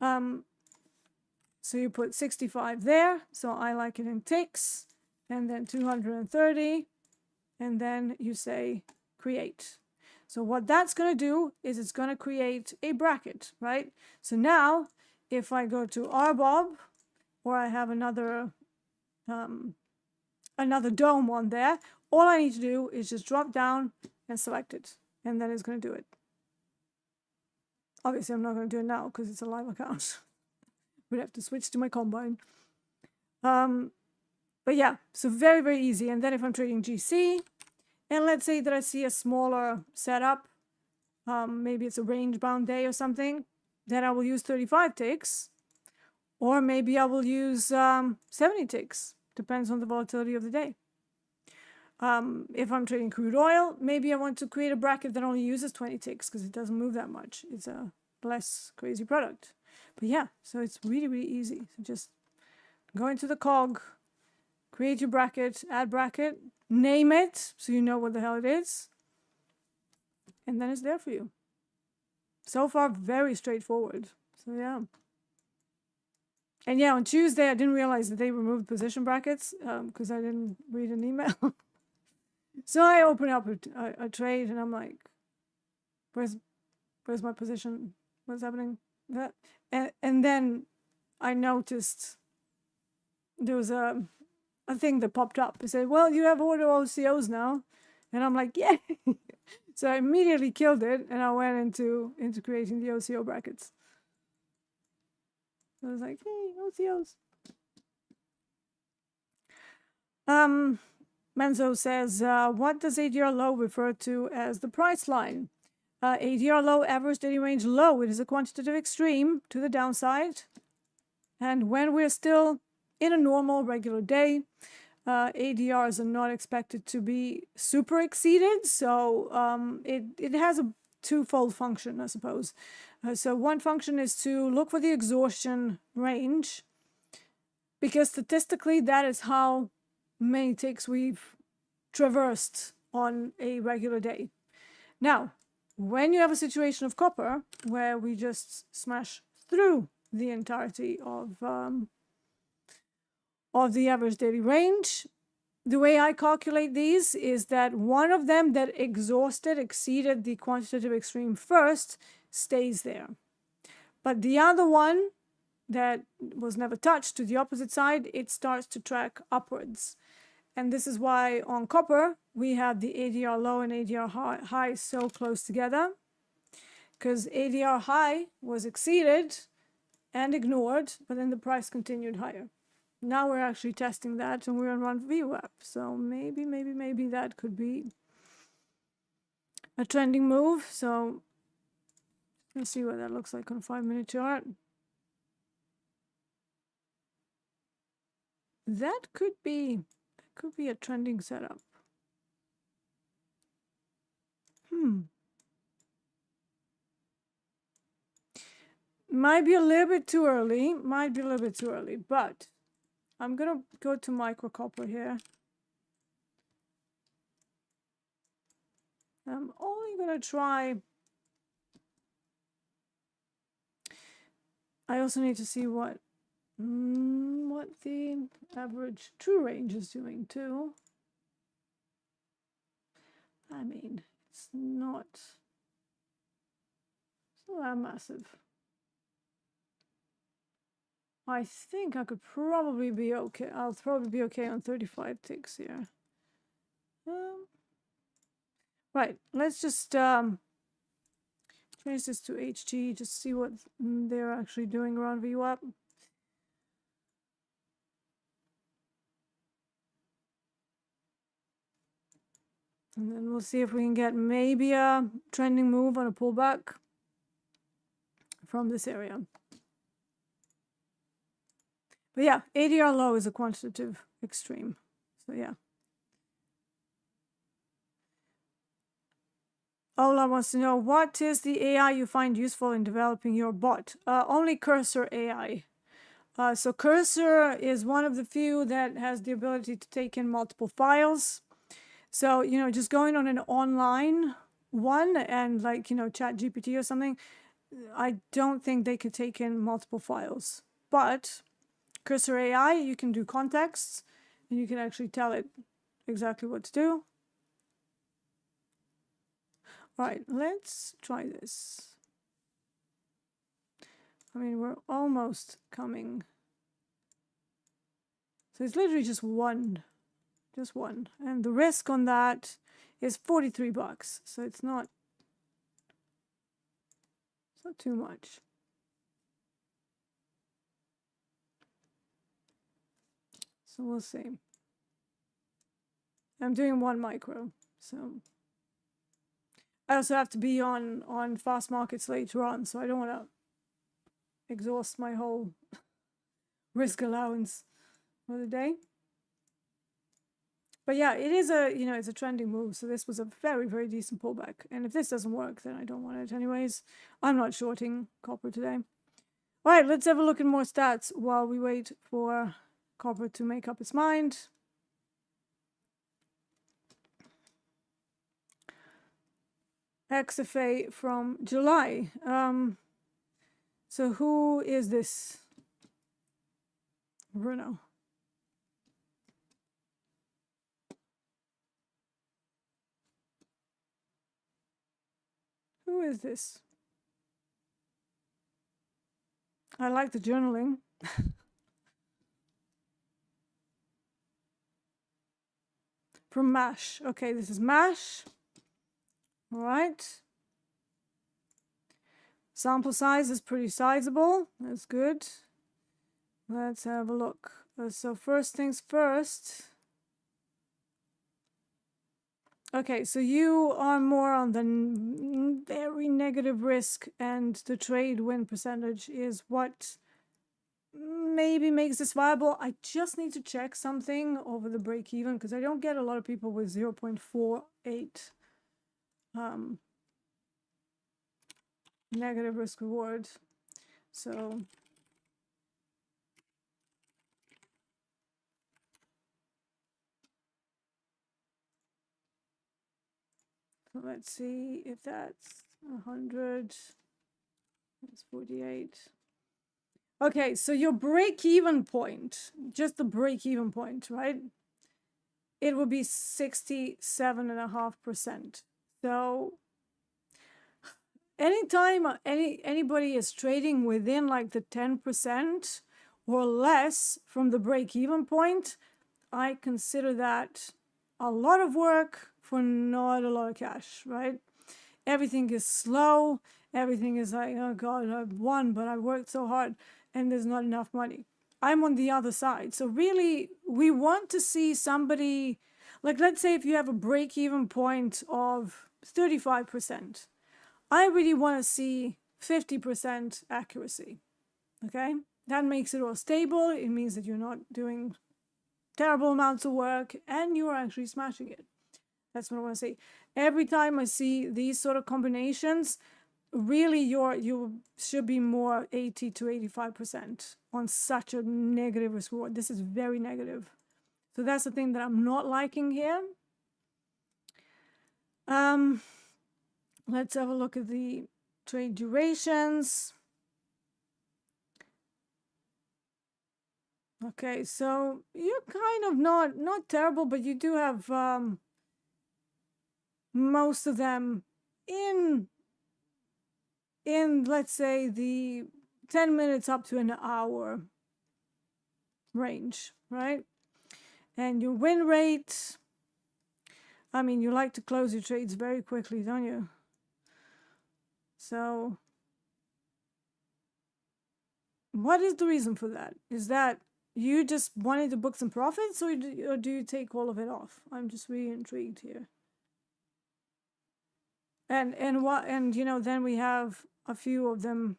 So you put 65 there, so I like it in ticks, and then 230, and then you say create. So what that's going to do is it's going to create a bracket, right? So now if I go to RBOB, or I have another dome on there, all I need to do is just drop down and select it, and then it's going to do it. Obviously I'm not going to do it now because it's a live account. We'd have to switch to my Combine. But yeah, so very, very easy. And then if I'm trading GC, and let's say that I see a smaller setup, maybe it's a range-bound day or something, then I will use 35 ticks, or maybe I will use 70 ticks. Depends on the volatility of the day. If I'm trading crude oil, maybe I want to create a bracket that only uses 20 ticks because it doesn't move that much. It's a less crazy product. But yeah, so it's really, really easy. So just go into the cog, create your bracket, add bracket, name it so you know what the hell it is, and then it's there for you. So far, very straightforward. So yeah. And yeah, on Tuesday, I didn't realize that they removed position brackets because I didn't read an email. So I open up a trade and I'm like, where's my position? What's happening? That and then I noticed there was a thing that popped up. It said, well, you have auto OCOs now. And I'm like, yeah. So I immediately killed it and I went into creating the OCO brackets. So I was like, hey, OCOs. Menzo says, what does ADR low refer to as the price line? ADR low, average daily range low. It is a quantitative extreme to the downside. And when we're still in a normal, regular day, ADRs are not expected to be super exceeded. So it has a twofold function, I suppose. So one function is to look for the exhaustion range, because statistically that is how many ticks we've traversed on a regular day. Now, when you have a situation of copper where we just smash through the entirety of the average daily range, the way I calculate these is that one of them that exceeded the quantitative extreme first stays there. But the other one that was never touched to the opposite side, it starts to track upwards. And this is why on copper, we have the ADR low and ADR high so close together, because ADR high was exceeded and ignored, but then the price continued higher. Now we're actually testing that, and we're on one VWAP. So maybe that could be a trending move. So let's see what that looks like on a 5-minute chart. That could be a trending setup. Might be a little bit too early. But I'm gonna go to micro copper here. I'm only gonna try. I also need to see what the average true range is doing too. I mean, it's not Massive. I think I could probably be okay. I'll probably be okay on 35 ticks here. Right, let's just change this to HG, just see what they're actually doing around VWAP. And then we'll see if we can get maybe a trending move on a pullback from this area. But yeah, ADR low is a quantitative extreme. So yeah. Ola wants to know, what is the AI you find useful in developing your bot? Only Cursor AI. So Cursor is one of the few that has the ability to take in multiple files. So, you know, just going on an online one and like, you know, ChatGPT or something, I don't think they could take in multiple files. But Cursor AI, you can do contexts and you can actually tell it exactly what to do. All right, let's try this. I mean, we're almost coming. So it's literally just one. And the risk on that is 43 bucks. So it's not too much. So we'll see. I'm doing 1 micro. So I also have to be on fast markets later on, so I don't want to exhaust my whole risk allowance for the day. But yeah, it is a, you know, it's a trending move. So this was a very, very decent pullback. And if this doesn't work, then I don't want it anyways. I'm not shorting copper today. All right, let's have a look at more stats while we wait for copper to make up its mind. XFA from July. So who is this? Bruno. Who is this? I like the journaling. From MASH. Okay, this is MASH. All right. Sample size is pretty sizable. That's good. Let's have a look. So first things first. Okay, so you are more on the very negative risk, and the trade win percentage is what maybe makes this viable. I just need to check something over the break even because I don't get a lot of people with 0.48 negative risk reward. So let's see if that's 100. That's 48. Okay, so your break-even point, just the break-even point, right? It will be 67.5%. So anytime anybody is trading within like the 10% or less from the break-even point, I consider that a lot of work for not a lot of cash, right? Everything is slow. Everything is like, oh God, I've won, but I worked so hard and there's not enough money. I'm on the other side. So really, we want to see somebody, like let's say if you have a break-even point of 35%, I really want to see 50% accuracy, okay? That makes it all stable. It means that you're not doing terrible amounts of work and you're actually smashing it. That's what I want to say. Every time I see these sort of combinations, really you should be more 80 to 85% on such a negative risk reward. This is very negative. So that's the thing that I'm not liking here. Let's have a look at the trade durations. Okay, so you're kind of not terrible, but you do have most of them in in, let's say, the 10 minutes up to an hour range, right? And your win rate, I mean, you like to close your trades very quickly, don't you? So what is the reason for that? Is that you just wanted to book some profits, or do you take all of it off? I'm just really intrigued here. And you know, then we have a few of them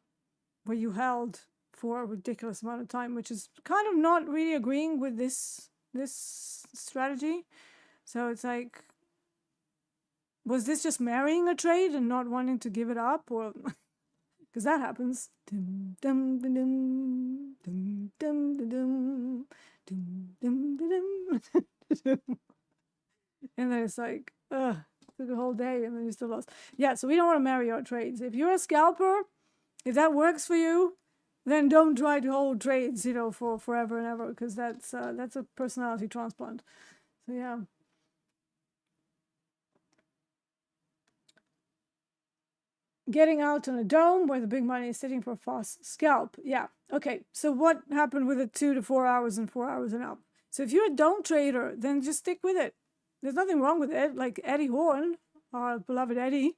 where you held for a ridiculous amount of time, which is kind of not really agreeing with this strategy. So it's like, was this just marrying a trade and not wanting to give it up, or because that happens. Dum, dum, dum, dum, dum, dum, dum, dum, dum, dum, dum. And then it's like, ugh, took a whole day and then you still lost. Yeah, so we don't want to marry our trades. If you're a scalper, if that works for you, then don't try to hold trades, you know, for forever and ever, because that's a personality transplant. So yeah. Getting out on a dome where the big money is sitting for a fast scalp. Yeah. Okay. So what happened with the 2 to 4 hours and 4 hours and up? So if you're a dome trader, then just stick with it. There's nothing wrong with it. Like Eddie Horn, our beloved Eddie,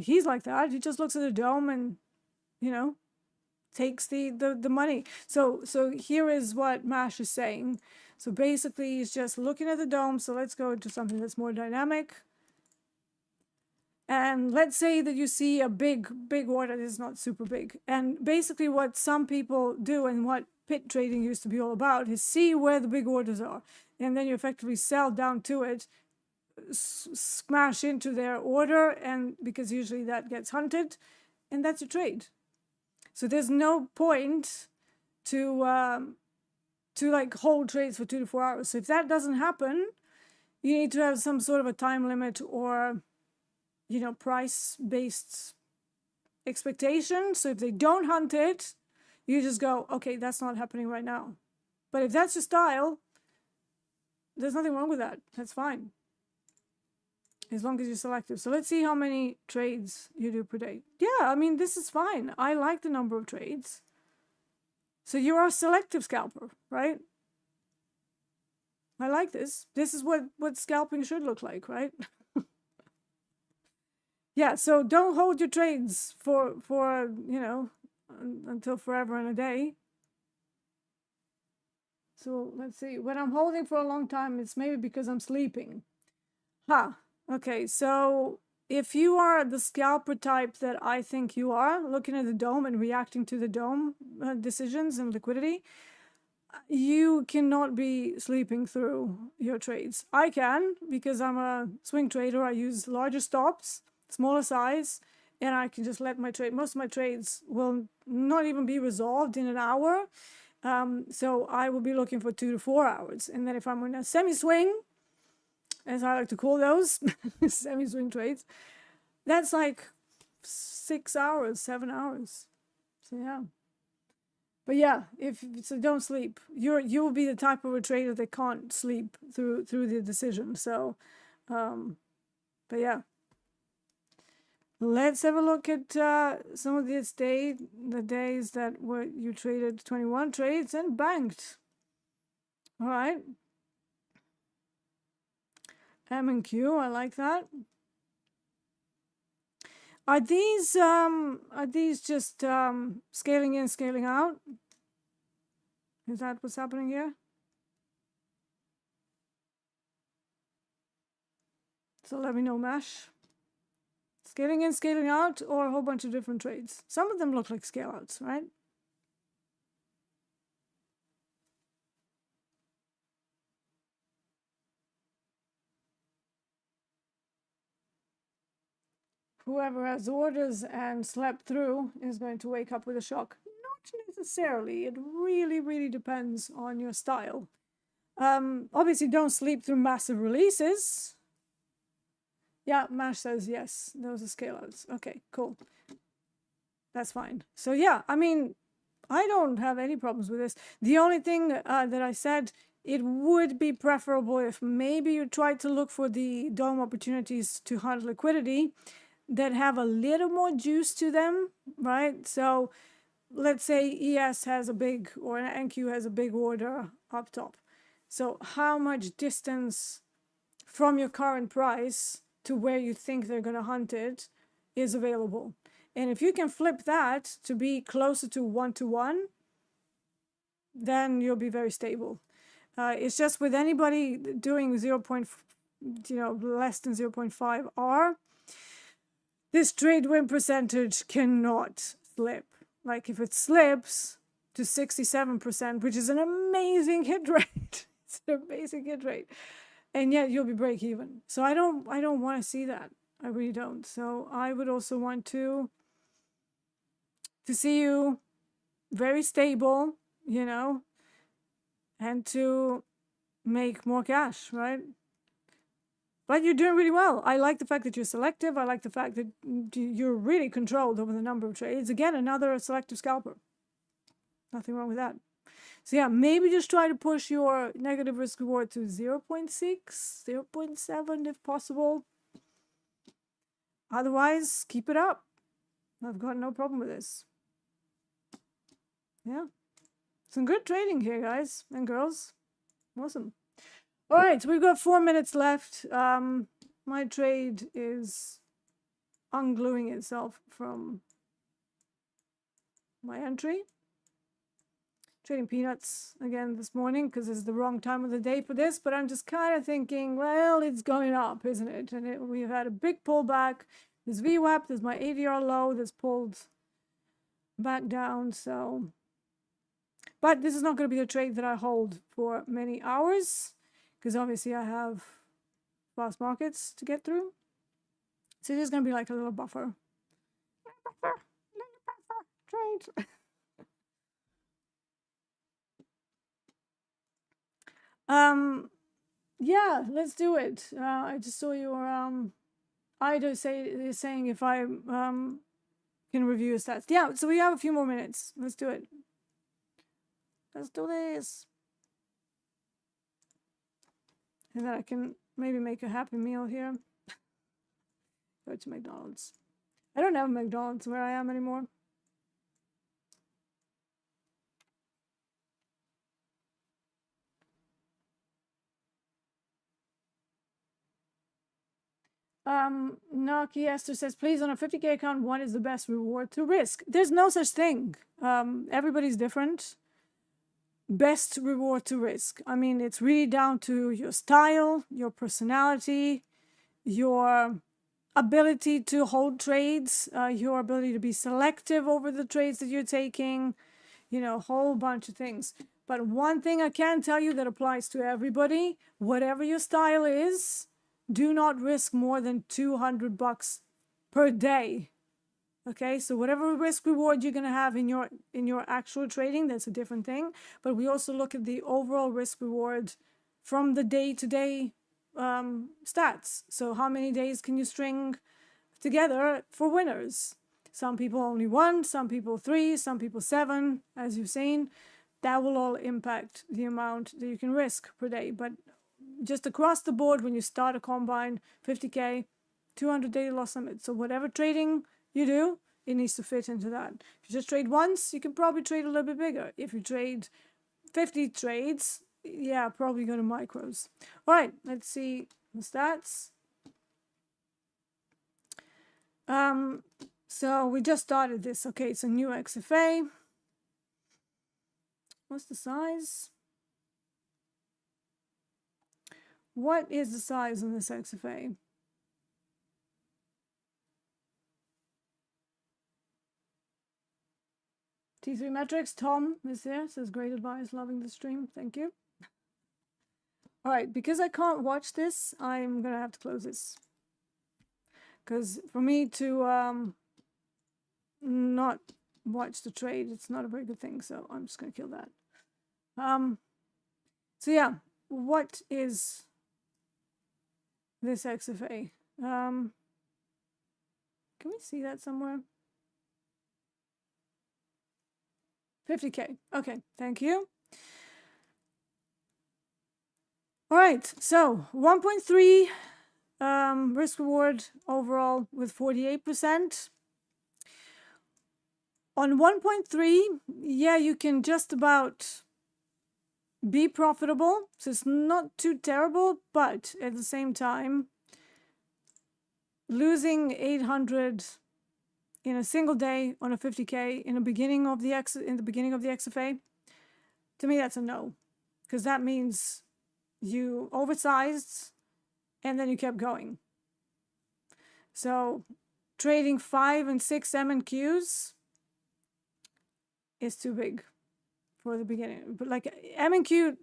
he's like that. He just looks at the dome and, you know, takes the money. So here is what Mash is saying. So basically he's just looking at the dome. So let's go to something that's more dynamic. And let's say that you see a big order that is not super big. And basically what some people do and what pit trading used to be all about is see where the big orders are. And then you effectively sell down to it, smash into their order, and because usually that gets hunted, and that's your trade. So there's no point to like hold trades for 2 to 4 hours. So if that doesn't happen, you need to have some sort of a time limit or, you know, price-based expectation. So if they don't hunt it, you just go, okay, that's not happening right now. But if that's your style, there's nothing wrong with that. That's fine, as long as you're selective. So let's see how many trades you do per day. Yeah, I mean, this is fine. I like the number of trades. So you are a selective scalper, right? I like this. This is what scalping should look like, right? Yeah, so don't hold your trades for you know, until forever and a day. So let's see. When I'm holding for a long time, it's maybe because I'm sleeping. Okay, so if you are the scalper type that I think you are, looking at the dome and reacting to the dome decisions and liquidity, you cannot be sleeping through your trades. I can, because I'm a swing trader. I use larger stops, smaller size, and I can just let my trade. Most of my trades will not even be resolved in an hour. So I will be looking for 2 to 4 hours. And then if I'm in a semi-swing, as I like to call those, semi-swing trades, that's like 6 hours, 7 hours. So yeah. But yeah, so don't sleep. You will be the type of a trader that can't sleep through the decision. So, but yeah. Let's have a look at some of the days that you traded 21 trades and banked. All right. M and Q, I like that. Are these just scaling in, scaling out? Is that what's happening here? So let me know, Mash. Scaling in, scaling out, or a whole bunch of different trades. Some of them look like scale outs, right? Whoever has orders and slept through is going to wake up with a shock. Not necessarily. It really, really depends on your style. Obviously, don't sleep through massive releases. Yeah, Mash says yes. Those are scale outs. Okay, cool. That's fine. So yeah, I mean, I don't have any problems with this. The only thing that I said, it would be preferable if maybe you tried to look for the dome opportunities to hunt liquidity that have a little more juice to them, right? So let's say ES has a big, or NQ has a big order up top. So how much distance from your current price to where you think they're going to hunt it is available? And if you can flip that to be closer to 1-to-1, then you'll be very stable. It's just with anybody doing 0. Less than 0.5 R, this trade win percentage cannot slip. Like if it slips to 67%, which is an amazing hit rate, it's an amazing hit rate, and yet you'll be break even. So I don't want to see that. I really don't. So I would also want to see you very stable, you know, and to make more cash, right? But you're doing really well. I like the fact that you're selective. I like the fact that you're really controlled over the number of trades. Again, another selective scalper. Nothing wrong with that. So yeah, maybe just try to push your negative risk reward to 0.6, 0.7 if possible. Otherwise, keep it up. I've got no problem with this. Yeah. Some good trading here, guys and girls. Awesome. All right, so we've got 4 minutes left. My trade is ungluing itself from my entry. Trading peanuts again this morning because it's the wrong time of the day for this, but I'm just kind of thinking, well, it's going up, isn't it? And we've had a big pullback. There's VWAP, there's my ADR low that's pulled back down, so... But this is not going to be a trade that I hold for many hours, because obviously I have fast markets to get through. So it is going to be like a little buffer. Little buffer trade. Yeah, let's do it. I just saw your Ida is saying if I can review your stats. Yeah, so we have a few more minutes. Let's do it. Let's do this. And then I can maybe make a Happy Meal here. Go to McDonald's. I don't have McDonald's where I am anymore. Naki Esther says, please, on a 50K account, what is the best reward to risk? There's no such thing. Everybody's different. Best reward to risk. I mean, it's really down to your style, your personality, your ability to hold trades, your ability to be selective over the trades that you're taking, you know, a whole bunch of things. But one thing I can tell you that applies to everybody, whatever your style is, do not risk more than $200 per day. Okay, so whatever risk reward you're gonna have in your actual trading, that's a different thing. But we also look at the overall risk reward from the day-to-day stats. So how many days can you string together for winners? Some people only 1, some people 3, some people 7, as you've seen. That will all impact the amount that you can risk per day. But just across the board, when you start a combine, 50K, 200 daily loss limit. So whatever trading you do, it needs to fit into that. If you just trade once, you can probably trade a little bit bigger. If you trade 50 trades, yeah, probably go to micros. All right, let's see the stats. So we just started this. Okay, it's a new XFA. What's the size? What is the size on this XFA? T3 Metrics, Tom is there, says great advice, loving the stream, thank you. All right, because I can't watch this, I'm gonna have to close this. Because for me to not watch the trade, it's not a very good thing, so I'm just gonna kill that. So yeah, what is this XFA? Can we see that somewhere? 50K. Okay, thank you. All right, so 1.3 risk reward overall with 48%. On 1.3, yeah, you can just about be profitable. So it's not too terrible, but at the same time, losing 800 in a single day on a 50K in the beginning of the XFA, to me that's a no, because that means you oversized and then you kept going. So trading 5 and 6 MNQs is too big for the beginning. But like MNQ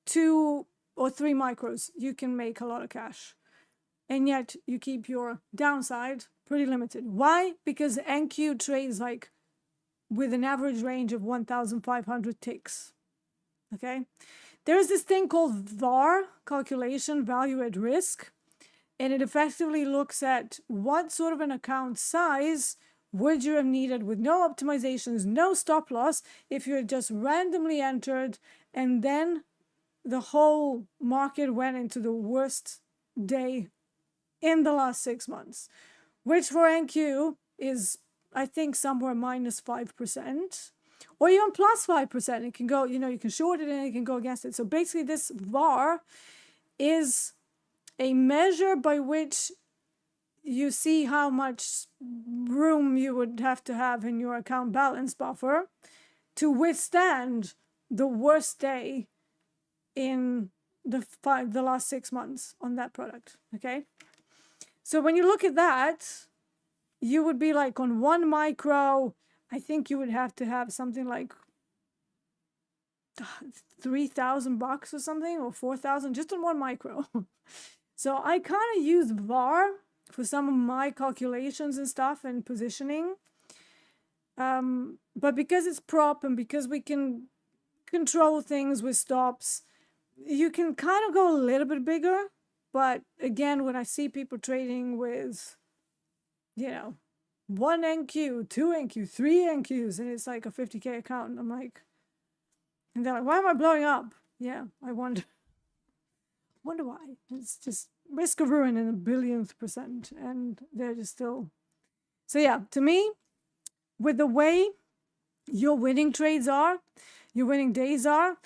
2 or 3 micros, you can make a lot of cash. And yet you keep your downside pretty limited. Why? Because NQ trades like with an average range of 1,500 ticks. Okay? There is this thing called VAR, calculation value at risk, and it effectively looks at what sort of an account size would you have needed with no optimizations, no stop loss, if you had just randomly entered and then the whole market went into the worst day in the last 6 months, which for NQ is, I think, somewhere minus 5%, or even plus 5%. It can go, you can short it and it can go against it. So basically this VAR is a measure by which you see how much room you would have to have in your account balance buffer to withstand the worst day in the last 6 months on that product, okay? So when you look at that, you would be like on 1 micro, I think you would have to have something like $3,000 or something, or 4,000 just on 1 micro. So I kind of use VAR for some of my calculations and stuff and positioning. But because it's prop and because we can control things with stops, you can kind of go a little bit bigger. But again, when I see people trading with, 1 NQ, 2 NQ, 3 NQs, and it's like a 50K account, and I'm like, and they're like, why am I blowing up? Yeah, I wonder why. It's just risk of ruin in a billionth percent, and they're just still. So yeah, to me, with the way your winning trades are, your winning days are,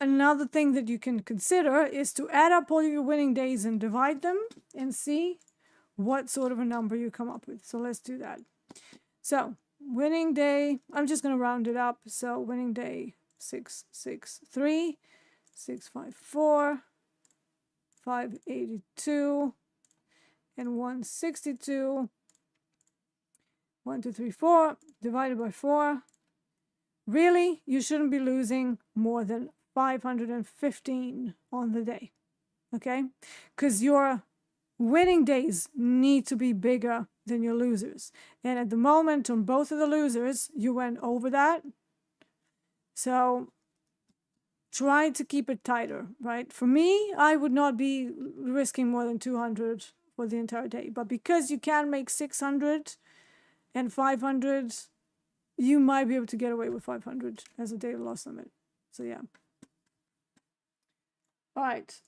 another thing that you can consider is to add up all your winning days and divide them and see what sort of a number you come up with. So let's do that. So winning day, I'm just going to round it up. So winning day 663, 654, 582, and 162. 1, 2, 3, 4 divided by 4. Really, you shouldn't be losing more than 515 on the day, okay? Because your winning days need to be bigger than your losers. And at the moment, on both of the losers, you went over that. So try to keep it tighter, right? For me, I would not be risking more than 200 for the entire day. But because you can make 600 and 500, you might be able to get away with 500 as a daily loss limit. So yeah. All right.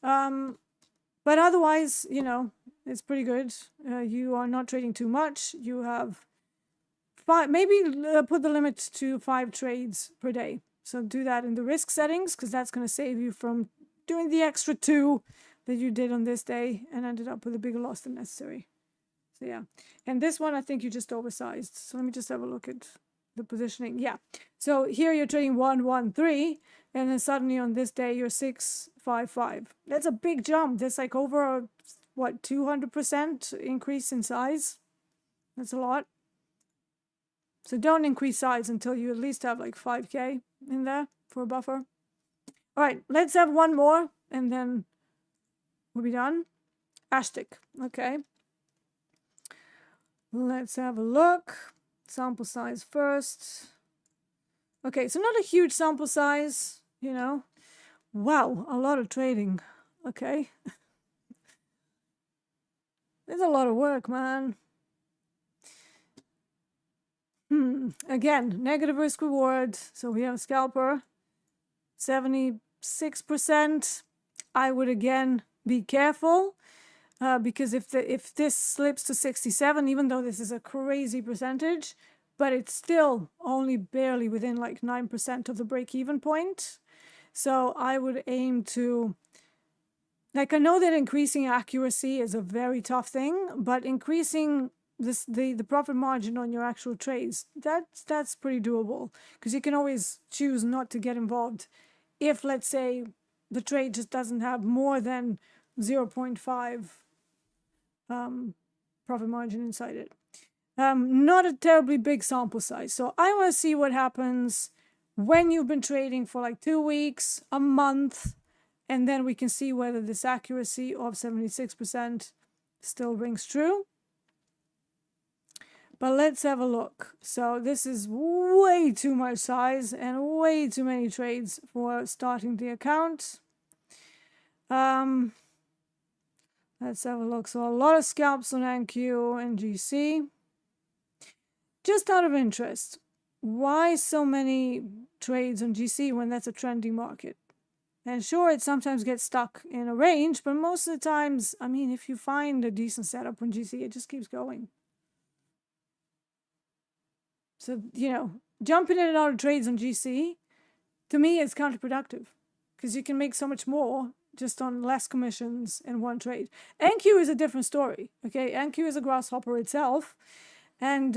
But otherwise, it's pretty good. You are not trading too much. You have 5, maybe put the limit to 5 trades per day. So do that in the risk settings, because that's going to save you from doing the extra 2 that you did on this day and ended up with a bigger loss than necessary. So yeah. And this one, I think you just oversized. So let me just have a look at the positioning. Yeah. So here you're trading 1, 1, 3, and then suddenly on this day you're 6, 5, 5. That's a big jump. That's like over, what, 200% increase in size. That's a lot. So don't increase size until you at least have like 5K in there for a buffer. All right, let's have one more and then we'll be done. Ashtik, okay. Let's have a look. Sample size first. Okay, so not a huge sample size, Wow, a lot of trading. Okay. There's a lot of work, man. Again, negative risk reward. So we have a scalper, 76%. I would again be careful. because if this slips to 67, even though this is a crazy percentage, but it's still only barely within like 9% of the break-even point. So I would aim to, like, I know that increasing accuracy is a very tough thing, but increasing the profit margin on your actual trades, that's pretty doable, because you can always choose not to get involved if, let's say, the trade just doesn't have more than 0.5 profit margin inside it. Not a terribly big sample size. So I want to see what happens when you've been trading for like 2 weeks, a month, and then we can see whether this accuracy of 76% still rings true. But let's have a look. So this is way too much size and way too many trades for starting the account. Let's have a look. So a lot of scalps on NQ and GC. Just out of interest, why so many trades on GC when that's a trending market? And sure, it sometimes gets stuck in a range, but most of the times, I mean, if you find a decent setup on GC, it just keeps going. So, you know, jumping in and out of trades on GC, to me, is counterproductive, because you can make so much more just on less commissions in one trade. NQ is a different story, okay? NQ is a grasshopper itself, and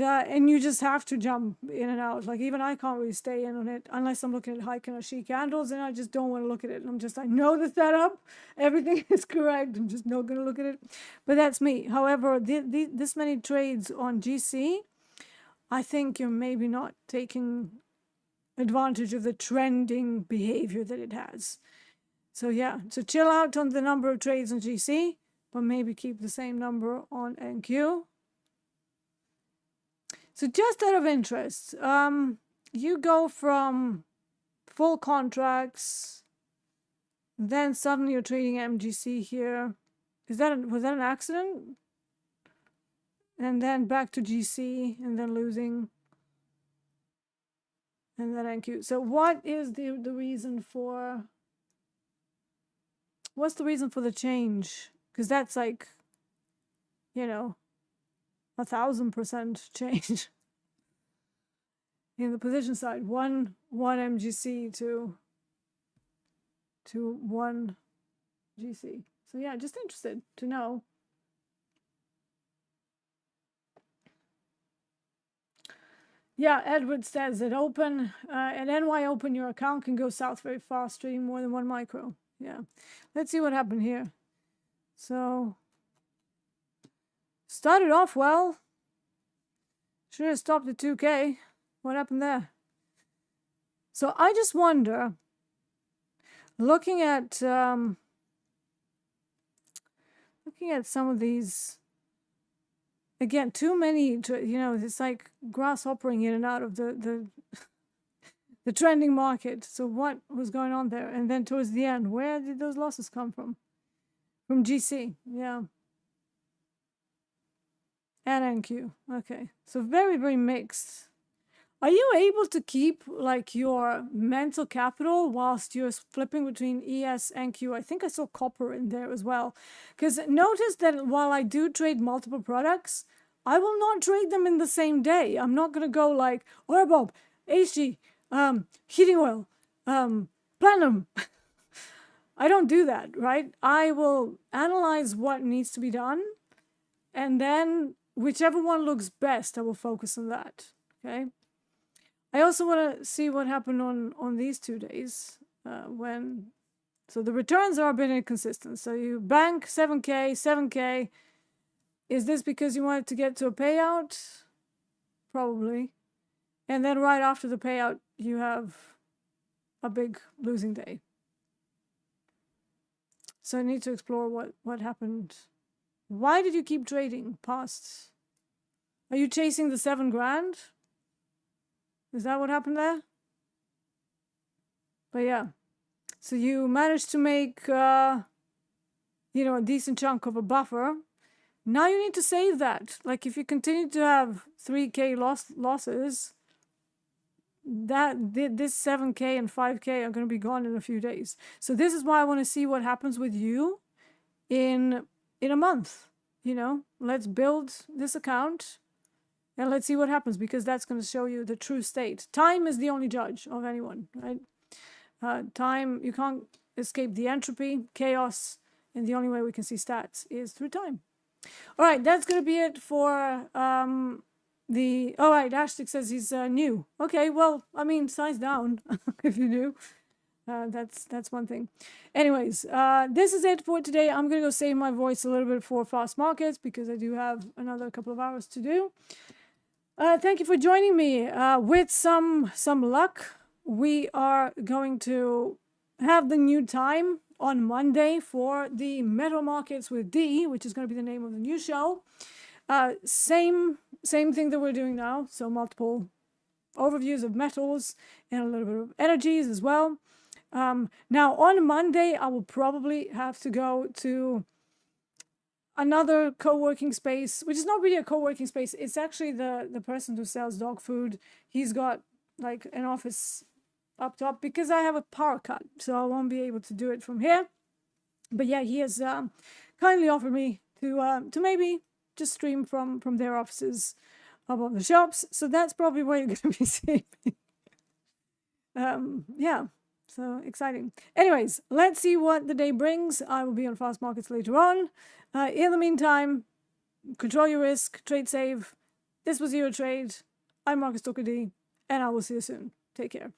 you just have to jump in and out. Like, even I can't really stay in on it unless I'm looking at Heiken or She candles, and I just don't want to look at it. And I know the setup, everything is correct, I'm just not going to look at it. But that's me. However, this many trades on GC, I think you're maybe not taking advantage of the trending behavior that it has. So yeah, so chill out on the number of trades on GC, but maybe keep the same number on NQ. So just out of interest, you go from full contracts, then suddenly you're trading MGC here. Was that an accident? And then back to GC, and then losing, and then NQ. So what is the reason for? What's the reason for the change? Because that's like, you know, 1,000% change in the position side. One MGC to one GC. So yeah, just interested to know. Yeah, Edward says that open at NY Open, your account can go south very fast, trading more than 1 micro. Yeah, let's see what happened here. So started off well. Should have stopped at 2K. What happened there? So I just wonder, looking at some of these, again, too many, you know, it's like grasshoppering in and out of the trending market. So what was going on there? And then towards the end, where did those losses come from? From GC, yeah. And NQ, okay. So very, very mixed. Are you able to keep like your mental capital whilst you're flipping between ES and NQ? I think I saw copper in there as well. Because notice that while I do trade multiple products, I will not trade them in the same day. I'm not going to go like, oil bulb, HG, heating oil, platinum. I don't do that, right? I will analyze what needs to be done, and then whichever one looks best, I will focus on that, okay? I also want to see what happened on these 2 days so the returns are a bit inconsistent. So you bank 7K, 7K. Is this because you wanted to get to a payout? Probably. And then right after the payout, you have a big losing day. So I need to explore what happened. Why did you keep trading past? Are you chasing the 7 grand? Is that what happened there? But yeah, so you managed to make, you know, a decent chunk of a buffer. Now you need to save that. Like if you continue to have 3K losses, this 7K and 5K are going to be gone in a few days. So this is why I want to see what happens with you in in a month. You know, let's build this account and let's see what happens, because that's going to show you the true state. Time is the only judge of anyone, right? Time, you can't escape the entropy, chaos, and the only way we can see stats is through time. All right, that's going to be it for all right, Ashtik says he's new. Okay, well, I mean, size down if you do. That's one thing. Anyways, this is it for today. I'm going to go save my voice a little bit for fast markets because I do have another couple of hours to do. Thank you for joining me. With some luck, we are going to have the new time on Monday for the metal markets with D, which is going to be the name of the new show. Same thing that we're doing now. So multiple overviews of metals and a little bit of energies as well. Now on Monday, I will probably have to go to another co-working space, which is not really a co-working space. It's actually the person who sells dog food. He's got like an office up top because I have a power cut, so I won't be able to do it from here. But yeah, he has kindly offered me to maybe just stream from their offices up on the shops. So that's probably where you're going to be seeing me. Yeah. So exciting. Anyways, let's see what the day brings. I will be on fast markets later on. In the meantime, control your risk, trade safe. This was Zero Trade. I'm Marcus Talker D, and I will see you soon. Take care.